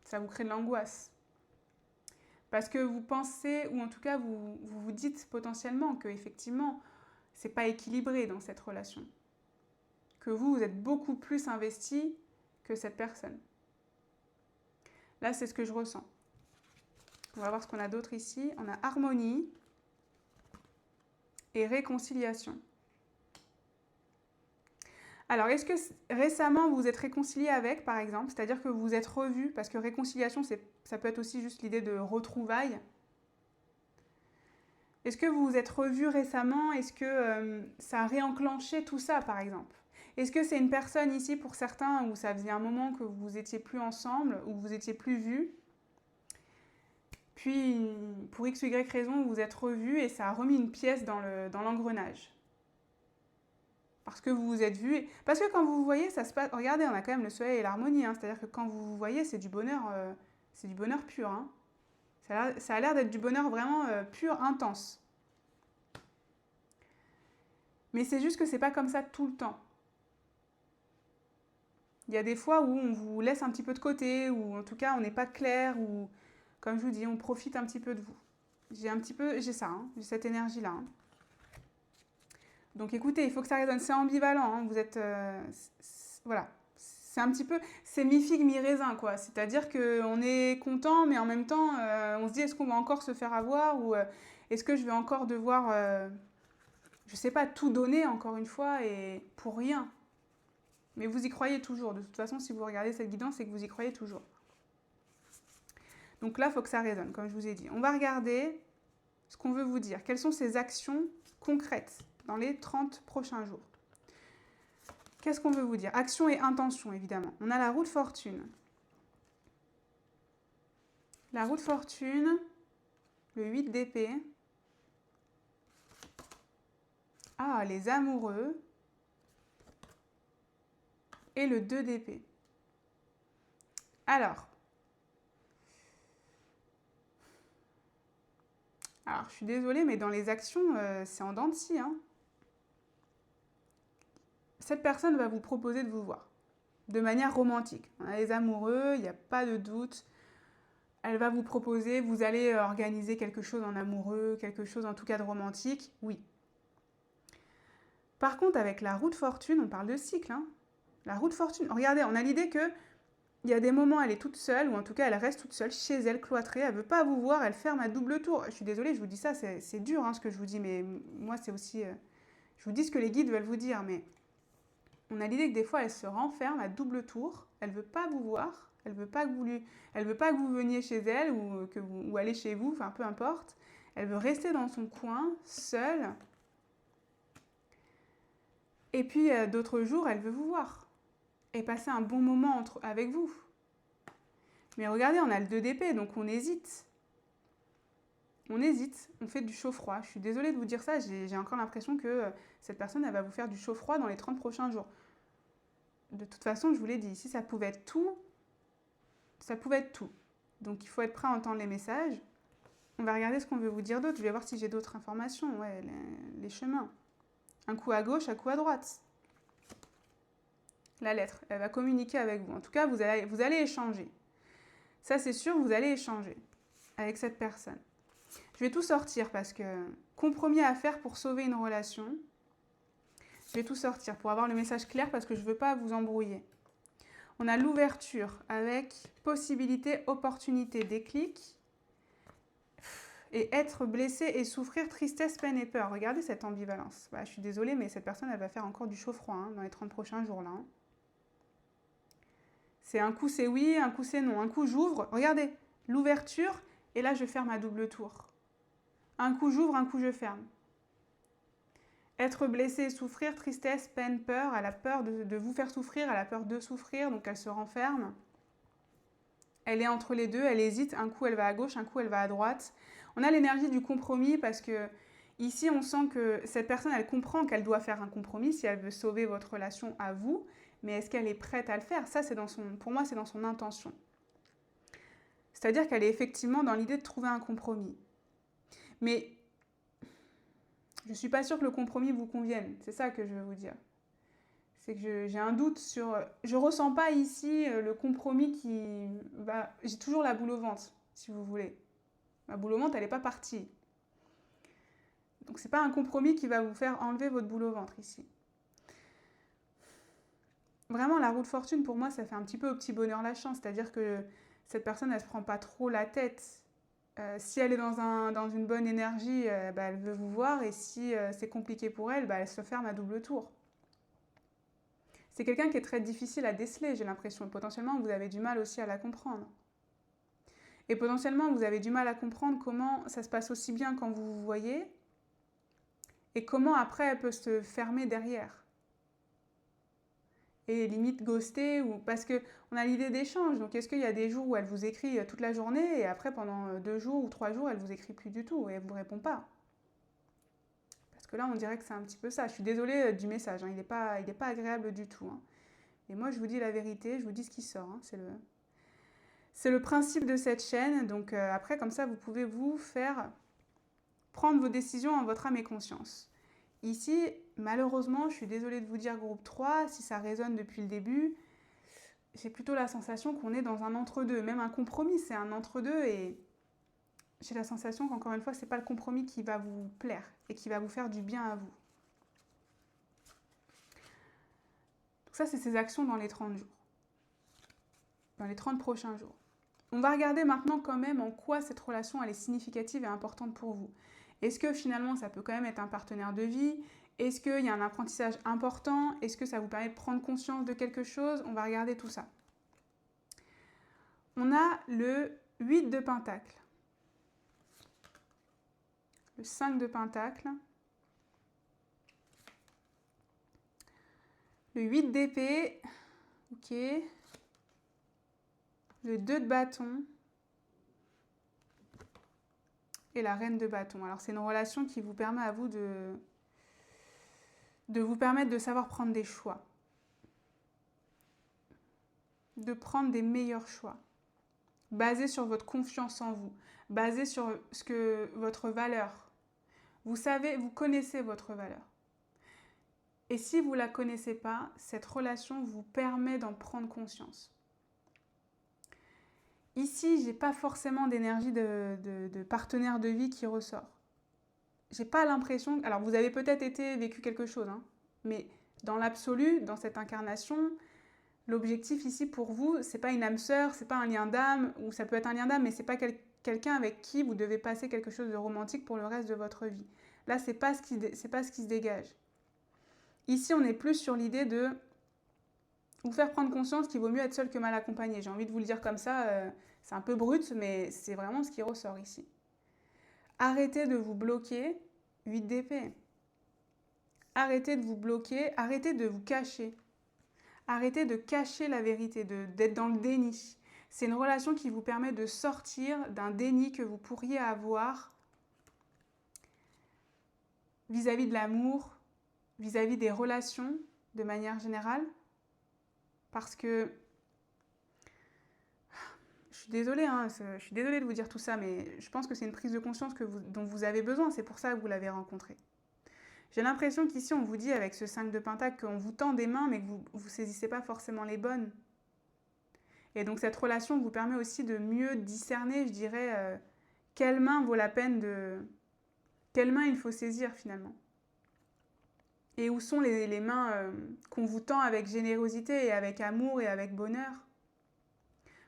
Ça vous crée de l'angoisse. Parce que vous pensez, ou en tout cas, vous dites potentiellement que effectivement, c'est pas équilibré dans cette relation. Que vous êtes beaucoup plus investi que cette personne. Là, c'est ce que je ressens. On va voir ce qu'on a d'autre ici. On a harmonie et réconciliation. Alors, est-ce que récemment vous vous êtes réconcilié avec, par exemple, c'est-à-dire que vous vous êtes revus, parce que réconciliation, ça peut être aussi juste l'idée de retrouvailles. Est-ce que vous vous êtes revus récemment? Est-ce que ça a réenclenché tout ça, par exemple? Est-ce que c'est une personne ici, pour certains, où ça faisait un moment que vous n'étiez plus ensemble, où vous n'étiez plus vus? Puis, pour X ou Y raison, vous vous êtes revus et ça a remis une pièce dans l'engrenage. Parce que vous vous êtes vus. Parce que quand vous vous voyez, ça se passe. Regardez, on a quand même le soleil et l'harmonie. Hein. C'est-à-dire que quand vous vous voyez, c'est du bonheur pur. Hein. Ça a l'air d'être du bonheur vraiment pur, intense. Mais c'est juste que c'est pas comme ça tout le temps. Il y a des fois où on vous laisse un petit peu de côté, ou en tout cas on n'est pas clair, ou comme je vous dis, on profite un petit peu de vous. J'ai ça, hein, j'ai cette énergie-là. Hein. Donc écoutez, il faut que ça résonne. C'est ambivalent, hein. Vous êtes... voilà. C'est un petit peu... C'est mi-figue, mi-raisin, quoi. C'est-à-dire qu'on est content, mais en même temps, on se dit, est-ce qu'on va encore se faire avoir ou est-ce que je vais encore devoir, je sais pas, tout donner encore une fois et pour rien. Mais vous y croyez toujours. De toute façon, si vous regardez cette guidance, c'est que vous y croyez toujours. Donc là, il faut que ça résonne, comme je vous ai dit. On va regarder ce qu'on veut vous dire. Quelles sont ces actions concrètes dans les 30 prochains jours? Qu'est-ce qu'on veut vous dire? Action et intention, évidemment. On a la roue de fortune. La roue de fortune, le 8 d'épée. Ah, les amoureux. Et le 2 d'épée. Alors, je suis désolée, mais dans les actions, c'est en dents de scie, hein. Cette personne va vous proposer de vous voir de manière romantique. On a les amoureux, il n'y a pas de doute. Elle va vous proposer, vous allez organiser quelque chose en amoureux, quelque chose en tout cas de romantique, oui. Par contre, avec la roue de fortune, on parle de cycle, hein. La roue de fortune, regardez, on a l'idée que il y a des moments, elle est toute seule, ou en tout cas, elle reste toute seule, chez elle, cloîtrée, elle ne veut pas vous voir, elle ferme à double tour. Je suis désolée, je vous dis ça, c'est dur, hein, ce que je vous dis, mais moi, c'est aussi... je vous dis ce que les guides veulent vous dire, mais on a l'idée que des fois, elle se renferme à double tour, elle ne veut pas vous voir, elle veut pas que vous veniez chez elle, ou aller chez vous, enfin, peu importe. Elle veut rester dans son coin, seule. Et puis, d'autres jours, elle veut vous voir. Et passer un bon moment avec vous. Mais regardez, on a le 2 d'épée, donc on hésite. On hésite, on fait du chaud-froid. Je suis désolée de vous dire ça, j'ai encore l'impression que cette personne, elle va vous faire du chaud-froid dans les 30 prochains jours. De toute façon, je vous l'ai dit, ici, ça pouvait être tout. Ça pouvait être tout. Donc, il faut être prêt à entendre les messages. On va regarder ce qu'on veut vous dire d'autre. Je vais voir si j'ai d'autres informations. Ouais, les chemins. Un coup à gauche, un coup à droite. La lettre, elle va communiquer avec vous. En tout cas, vous allez échanger. Ça, c'est sûr, vous allez échanger avec cette personne. Je vais tout sortir parce que compromis à faire pour sauver une relation. Je vais tout sortir pour avoir le message clair parce que je ne veux pas vous embrouiller. On a l'ouverture avec possibilité, opportunité, déclic. Et être blessé et souffrir tristesse, peine et peur. Regardez cette ambivalence. Je suis désolée, mais cette personne, elle va faire encore du chaud-froid hein, dans les 30 prochains jours là. Hein. C'est un coup c'est oui, un coup c'est non. Un coup j'ouvre, regardez, l'ouverture, et là je ferme à double tour. Un coup j'ouvre, un coup je ferme. Être blessé et souffrir, tristesse, peine, peur. Elle a peur de vous faire souffrir, elle a peur de souffrir, donc elle se renferme. Elle est entre les deux, elle hésite, un coup elle va à gauche, un coup elle va à droite. On a l'énergie du compromis parce que ici on sent que cette personne, elle comprend qu'elle doit faire un compromis si elle veut sauver votre relation à vous, mais est-ce qu'elle est prête à le faire? Ça, pour moi, c'est dans son intention. C'est-à-dire qu'elle est effectivement dans l'idée de trouver un compromis. Mais je ne suis pas sûre que le compromis vous convienne, c'est ça que je veux vous dire. C'est que j'ai un doute sur... Je ne ressens pas ici le compromis qui va... J'ai toujours la boule au ventre, si vous voulez. Ma boule au ventre, elle n'est pas partie. Donc, ce n'est pas un compromis qui va vous faire enlever votre boule au ventre ici. Vraiment, la roue de fortune, pour moi, ça fait un petit peu au petit bonheur la chance. C'est-à-dire que cette personne, elle ne se prend pas trop la tête. Si elle est dans une bonne énergie, elle veut vous voir. Et si c'est compliqué pour elle, elle se ferme à double tour. C'est quelqu'un qui est très difficile à déceler, j'ai l'impression. Potentiellement, vous avez du mal aussi à la comprendre. Et potentiellement, vous avez du mal à comprendre comment ça se passe aussi bien quand vous vous voyez et comment après elle peut se fermer derrière. Et limite ghoster, parce qu'on a l'idée d'échange. Donc est-ce qu'il y a des jours où elle vous écrit toute la journée et après pendant 2 jours ou 3 jours, elle vous écrit plus du tout et elle ne vous répond pas? Parce que là, on dirait que c'est un petit peu ça. Je suis désolée du message, hein. Il n'est pas agréable du tout. Hein. Et moi, je vous dis la vérité, je vous dis ce qui sort. Hein. C'est le principe de cette chaîne. Donc après, comme ça, vous pouvez vous faire prendre vos décisions en votre âme et conscience. Ici, malheureusement, je suis désolée de vous dire groupe 3, si ça résonne depuis le début, j'ai plutôt la sensation qu'on est dans un entre-deux. Même un compromis, c'est un entre-deux et j'ai la sensation qu'encore une fois, ce n'est pas le compromis qui va vous plaire et qui va vous faire du bien à vous. ça, c'est ses actions dans les 30 jours, dans les 30 prochains jours. On va regarder maintenant quand même en quoi cette relation elle est significative et importante pour vous. Est-ce que finalement ça peut quand même être un partenaire de vie? Est-ce qu'il y a un apprentissage important? Est-ce que ça vous permet de prendre conscience de quelque chose? On va regarder tout ça. On a le 8 de Pentacle, le 5 de Pentacle, le 8 d'épée, ok, le 2 de bâton et la reine de bâton. Alors c'est une relation qui vous permet à vous de vous permettre de savoir prendre des choix, de prendre des meilleurs choix, basés sur votre confiance en vous, basés sur votre valeur. Vous savez, vous connaissez votre valeur. Et si vous ne la connaissez pas, cette relation vous permet d'en prendre conscience. Ici, je n'ai pas forcément d'énergie de partenaire de vie qui ressort. J'ai pas l'impression... Alors, vous avez peut-être vécu quelque chose, hein, mais dans l'absolu, dans cette incarnation, l'objectif ici pour vous, c'est pas une âme sœur, c'est pas un lien d'âme, ou ça peut être un lien d'âme, mais c'est pas quelqu'un avec qui vous devez passer quelque chose de romantique pour le reste de votre vie. Là, c'est pas ce qui se dégage. Ici, on est plus sur l'idée de vous faire prendre conscience qu'il vaut mieux être seul que mal accompagné. J'ai envie de vous le dire comme ça, c'est un peu brut, mais c'est vraiment ce qui ressort ici. Arrêtez de vous bloquer, 8 d'épée. Arrêtez de vous bloquer, arrêtez de vous cacher. Arrêtez de cacher la vérité, d'être dans le déni. C'est une relation qui vous permet de sortir d'un déni que vous pourriez avoir vis-à-vis de l'amour, vis-à-vis des relations de manière générale. Parce que, je suis désolée de vous dire tout ça, mais je pense que c'est une prise de conscience dont vous avez besoin, c'est pour ça que vous l'avez rencontré. J'ai l'impression qu'ici, on vous dit avec ce 5 de Pentacle qu'on vous tend des mains, mais que vous ne saisissez pas forcément les bonnes. Et donc cette relation vous permet aussi de mieux discerner, je dirais, quelle main vaut la peine quelle main il faut saisir finalement. Et où sont les mains qu'on vous tend avec générosité et avec amour et avec bonheur,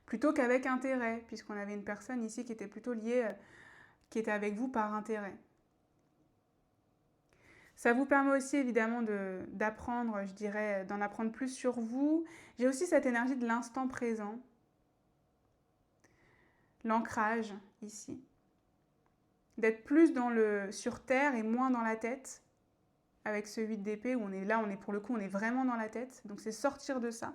plutôt qu'avec intérêt, puisqu'on avait une personne ici qui était plutôt liée, qui était avec vous par intérêt. Ça vous permet aussi évidemment d'apprendre, je dirais, d'en apprendre plus sur vous. J'ai aussi cette énergie de l'instant présent, l'ancrage ici. D'être plus sur terre et moins dans la tête, avec ce 8 d'épée où pour le coup, on est vraiment dans la tête. Donc c'est sortir de ça.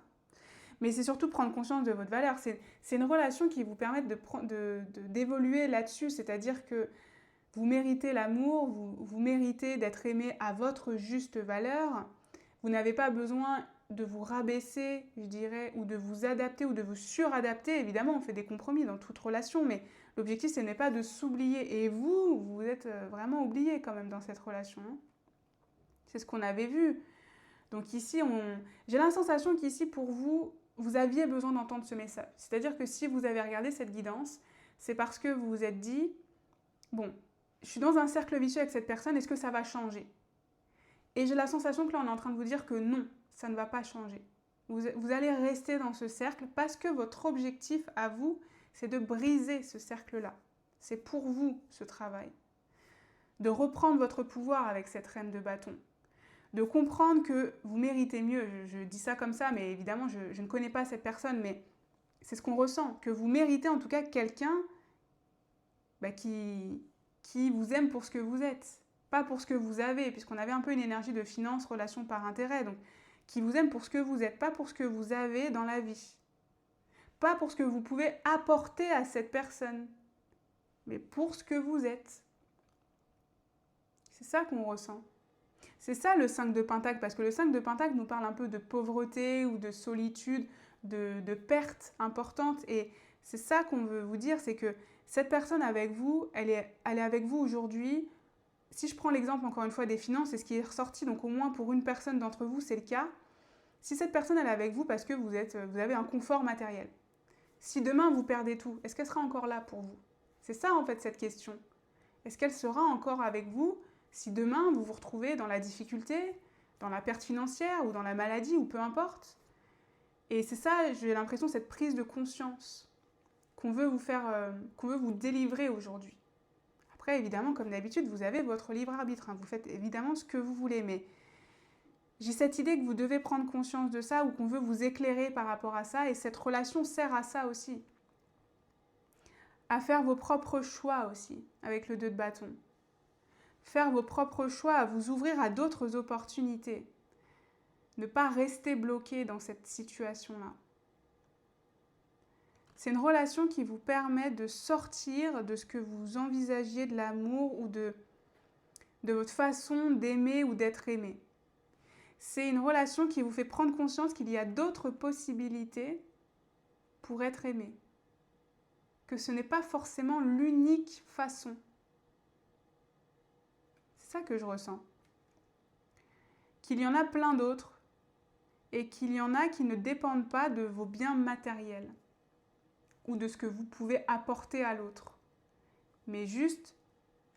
Mais c'est surtout prendre conscience de votre valeur. C'est une relation qui vous permet d'évoluer là-dessus, c'est-à-dire que vous méritez l'amour, vous méritez d'être aimé à votre juste valeur. Vous n'avez pas besoin de vous rabaisser, je dirais, ou de vous adapter ou de vous suradapter. Évidemment, on fait des compromis dans toute relation, mais l'objectif, ce n'est pas de s'oublier. Et vous êtes vraiment oublié quand même dans cette relation. C'est ce qu'on avait vu. Donc ici, j'ai la sensation qu'ici, pour vous, vous aviez besoin d'entendre ce message. C'est-à-dire que si vous avez regardé cette guidance, c'est parce que vous vous êtes dit, bon, je suis dans un cercle vicieux avec cette personne, est-ce que ça va changer? Et j'ai la sensation que là, on est en train de vous dire que non, ça ne va pas changer. Vous allez rester dans ce cercle parce que votre objectif à vous, c'est de briser ce cercle-là. C'est pour vous, ce travail. De reprendre votre pouvoir avec cette reine de bâton. De comprendre que vous méritez mieux. Je dis ça comme ça, mais évidemment, je ne connais pas cette personne, mais c'est ce qu'on ressent. Que vous méritez en tout cas quelqu'un qui vous aime pour ce que vous êtes, pas pour ce que vous avez, puisqu'on avait un peu une énergie de finance, relation par intérêt, donc qui vous aime pour ce que vous êtes, pas pour ce que vous avez dans la vie, pas pour ce que vous pouvez apporter à cette personne, mais pour ce que vous êtes. C'est ça qu'on ressent. C'est ça le 5 de Pentacle, parce que le 5 de Pentacle nous parle un peu de pauvreté ou de solitude, de perte importante, et c'est ça qu'on veut vous dire, c'est que cette personne avec vous, elle est avec vous aujourd'hui. Si je prends l'exemple encore une fois des finances, c'est ce qui est ressorti, donc au moins pour une personne d'entre vous, c'est le cas. Si cette personne elle est avec vous parce que vous avez un confort matériel, si demain vous perdez tout, est-ce qu'elle sera encore là pour vous? C'est ça en fait cette question. Est-ce qu'elle sera encore avec vous si demain vous vous retrouvez dans la difficulté, dans la perte financière ou dans la maladie ou peu importe. Et c'est ça, j'ai l'impression, cette prise de conscience qu'on veut vous délivrer aujourd'hui. Après, évidemment, comme d'habitude, vous avez votre libre arbitre, hein. Vous faites évidemment ce que vous voulez, mais j'ai cette idée que vous devez prendre conscience de ça ou qu'on veut vous éclairer par rapport à ça, et cette relation sert à ça aussi. À faire vos propres choix aussi, avec le 2 de bâton. Faire vos propres choix, à vous ouvrir à d'autres opportunités. Ne pas rester bloqué dans cette situation-là. C'est une relation qui vous permet de sortir de ce que vous envisagiez de l'amour ou de votre façon d'aimer ou d'être aimé. C'est une relation qui vous fait prendre conscience qu'il y a d'autres possibilités pour être aimé. Que ce n'est pas forcément l'unique façon. C'est ça que je ressens. Qu'il y en a plein d'autres et qu'il y en a qui ne dépendent pas de vos biens matériels ou de ce que vous pouvez apporter à l'autre. Mais juste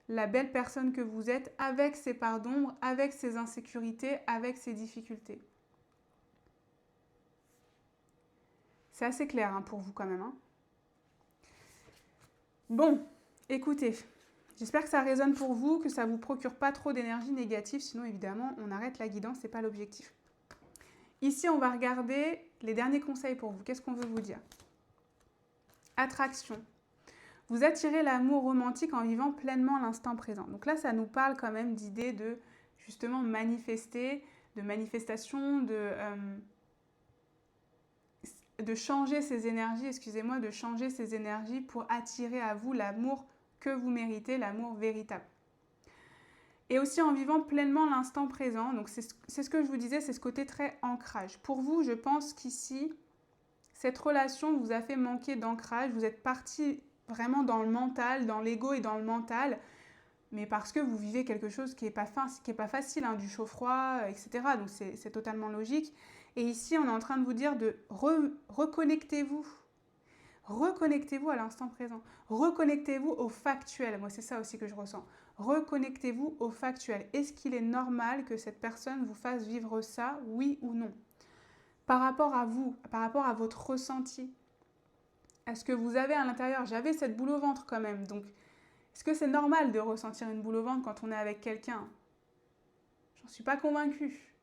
la belle personne que vous êtes avec ses parts d'ombre, avec ses insécurités, avec ses difficultés. C'est assez clair hein, pour vous quand même. Hein. Bon, écoutez, j'espère que ça résonne pour vous, que ça ne vous procure pas trop d'énergie négative, sinon évidemment on arrête la guidance, ce n'est pas l'objectif. Ici on va regarder les derniers conseils pour vous. Qu'est-ce qu'on veut vous dire? Attraction. Vous attirez l'amour romantique en vivant pleinement l'instant présent. Donc là, ça nous parle quand même d'idée de justement manifester, de manifestation, de changer ses énergies, de changer ses énergies pour attirer à vous l'amour que vous méritez, l'amour véritable. Et aussi en vivant pleinement l'instant présent. Donc c'est ce que je vous disais, c'est ce côté très ancrage. Pour vous, je pense qu'ici, cette relation vous a fait manquer d'ancrage. Vous êtes parti vraiment dans le mental, dans l'ego et dans le mental, mais parce que vous vivez quelque chose qui n'est pas facile, hein, du chaud-froid, etc. Donc c'est totalement logique. Et ici, on est en train de vous dire de reconnectez-vous. Reconnectez-vous à l'instant présent. Reconnectez-vous au factuel. Moi, c'est ça aussi que je ressens. Reconnectez-vous au factuel. Est-ce qu'il est normal que cette personne vous fasse vivre ça, oui ou non? Par rapport à vous, par rapport à votre ressenti. Est-ce que vous avez à l'intérieur, j'avais cette boule au ventre quand même, donc est-ce que c'est normal de ressentir une boule au ventre quand on est avec quelqu'un? J'en suis pas convaincue.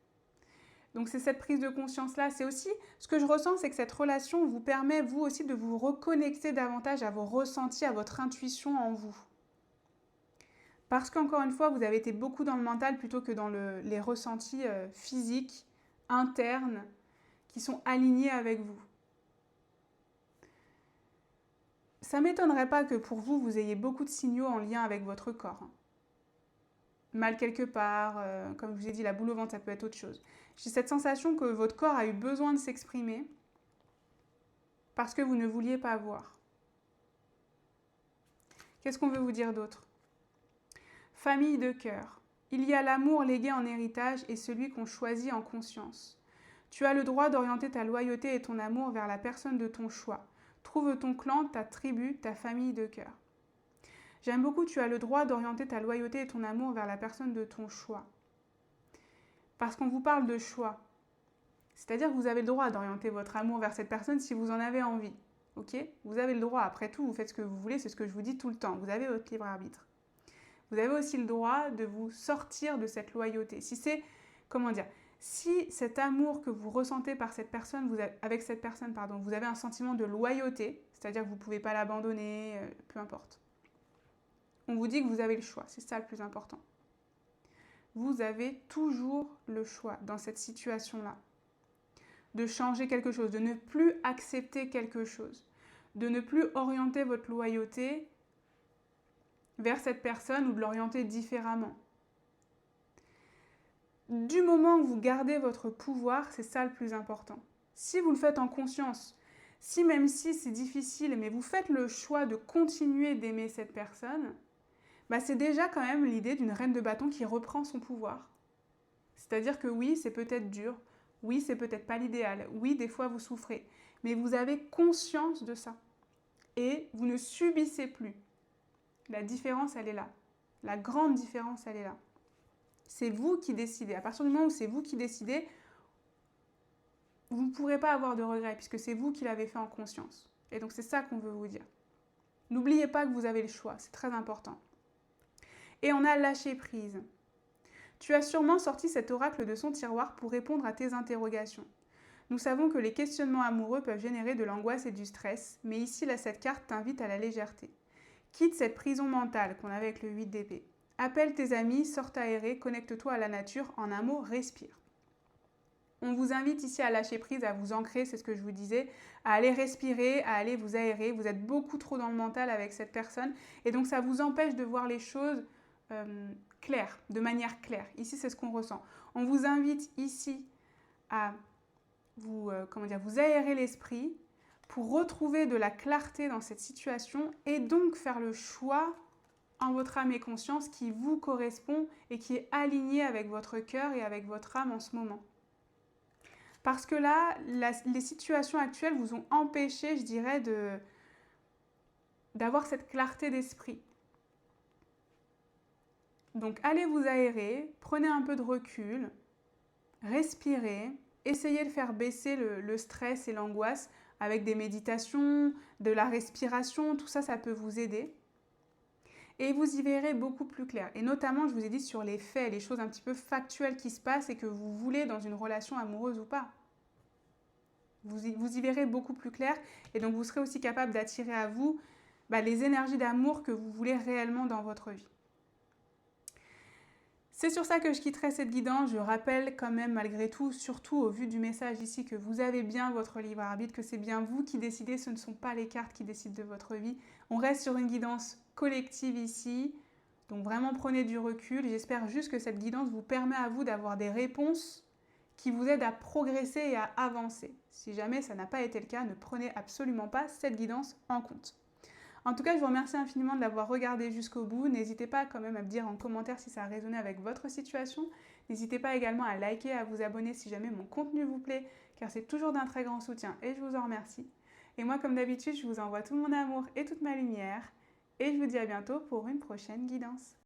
Donc c'est cette prise de conscience-là. C'est aussi, ce que je ressens, c'est que cette relation vous permet, vous aussi, de vous reconnecter davantage à vos ressentis, à votre intuition en vous. Parce qu'encore une fois, vous avez été beaucoup dans le mental plutôt que dans les ressentis physiques, internes, qui sont alignés avec vous. Ça ne m'étonnerait pas que pour vous, vous ayez beaucoup de signaux en lien avec votre corps. Mal quelque part, comme je vous ai dit, la boule au ventre, ça peut être autre chose. J'ai cette sensation que votre corps a eu besoin de s'exprimer parce que vous ne vouliez pas voir. Qu'est-ce qu'on veut vous dire d'autre? Famille de cœur. Il y a l'amour légué en héritage et celui qu'on choisit en conscience. Tu as le droit d'orienter ta loyauté et ton amour vers la personne de ton choix. Trouve ton clan, ta tribu, ta famille de cœur. J'aime beaucoup, tu as le droit d'orienter ta loyauté et ton amour vers la personne de ton choix. Parce qu'on vous parle de choix. C'est-à-dire que vous avez le droit d'orienter votre amour vers cette personne si vous en avez envie. Ok? Vous avez le droit. Après tout, vous faites ce que vous voulez, c'est ce que je vous dis tout le temps. Vous avez votre libre arbitre. Vous avez aussi le droit de vous sortir de cette loyauté. Si c'est, si cet amour que vous ressentez par cette personne, avec cette personne, vous avez un sentiment de loyauté, c'est-à-dire que vous ne pouvez pas l'abandonner, peu importe. On vous dit que vous avez le choix, c'est ça le plus important. Vous avez toujours le choix dans cette situation-là de changer quelque chose, de ne plus accepter quelque chose, de ne plus orienter votre loyauté vers cette personne ou de l'orienter différemment. Du moment où vous gardez votre pouvoir, c'est ça le plus important. Si vous le faites en conscience, même si c'est difficile, mais vous faites le choix de continuer d'aimer cette personne, c'est déjà quand même l'idée d'une reine de bâton qui reprend son pouvoir. C'est-à-dire que oui, c'est peut-être dur, oui, c'est peut-être pas l'idéal, oui, des fois vous souffrez, mais vous avez conscience de ça. Et vous ne subissez plus. La différence, elle est là. La grande différence, elle est là. C'est vous qui décidez. À partir du moment où c'est vous qui décidez, vous ne pourrez pas avoir de regrets puisque c'est vous qui l'avez fait en conscience. Et donc c'est ça qu'on veut vous dire. N'oubliez pas que vous avez le choix, c'est très important. Et on a lâché prise. Tu as sûrement sorti cet oracle de son tiroir pour répondre à tes interrogations. Nous savons que les questionnements amoureux peuvent générer de l'angoisse et du stress, mais ici, cette carte t'invite à la légèreté. Quitte cette prison mentale qu'on avait avec le 8 d'épée. Appelle tes amis, sors t'aérer, connecte-toi à la nature, en un mot, respire. On vous invite ici à lâcher prise, à vous ancrer, c'est ce que je vous disais, à aller respirer, à aller vous aérer. Vous êtes beaucoup trop dans le mental avec cette personne et donc ça vous empêche de voir les choses claires, de manière claire. Ici, c'est ce qu'on ressent. On vous invite ici à vous aérer l'esprit pour retrouver de la clarté dans cette situation et donc faire le choix en votre âme et conscience qui vous correspond et qui est aligné avec votre cœur et avec votre âme en ce moment. Parce que là, les situations actuelles vous ont empêché, je dirais, d'avoir cette clarté d'esprit. Donc allez vous aérer, prenez un peu de recul, respirez, essayez de faire baisser le stress et l'angoisse avec des méditations, de la respiration, tout ça, ça peut vous aider. Et vous y verrez beaucoup plus clair. Et notamment, je vous ai dit sur les faits, les choses un petit peu factuelles qui se passent et que vous voulez dans une relation amoureuse ou pas. Vous y verrez beaucoup plus clair et donc vous serez aussi capable d'attirer à vous les énergies d'amour que vous voulez réellement dans votre vie. C'est sur ça que je quitterai cette guidance. Je rappelle quand même malgré tout, surtout au vu du message ici, que vous avez bien votre libre arbitre, que c'est bien vous qui décidez, ce ne sont pas les cartes qui décident de votre vie. On reste sur une guidance collective ici, donc vraiment prenez du recul. J'espère juste que cette guidance vous permet à vous d'avoir des réponses qui vous aident à progresser et à avancer. Si jamais ça n'a pas été le cas, ne prenez absolument pas cette guidance en compte. En tout cas, je vous remercie infiniment de l'avoir regardé jusqu'au bout. N'hésitez pas quand même à me dire en commentaire si ça a résonné avec votre situation. N'hésitez pas également à liker, à vous abonner si jamais mon contenu vous plaît, car c'est toujours d'un très grand soutien et je vous en remercie. Et moi, comme d'habitude, je vous envoie tout mon amour et toute ma lumière. Et je vous dis à bientôt pour une prochaine guidance.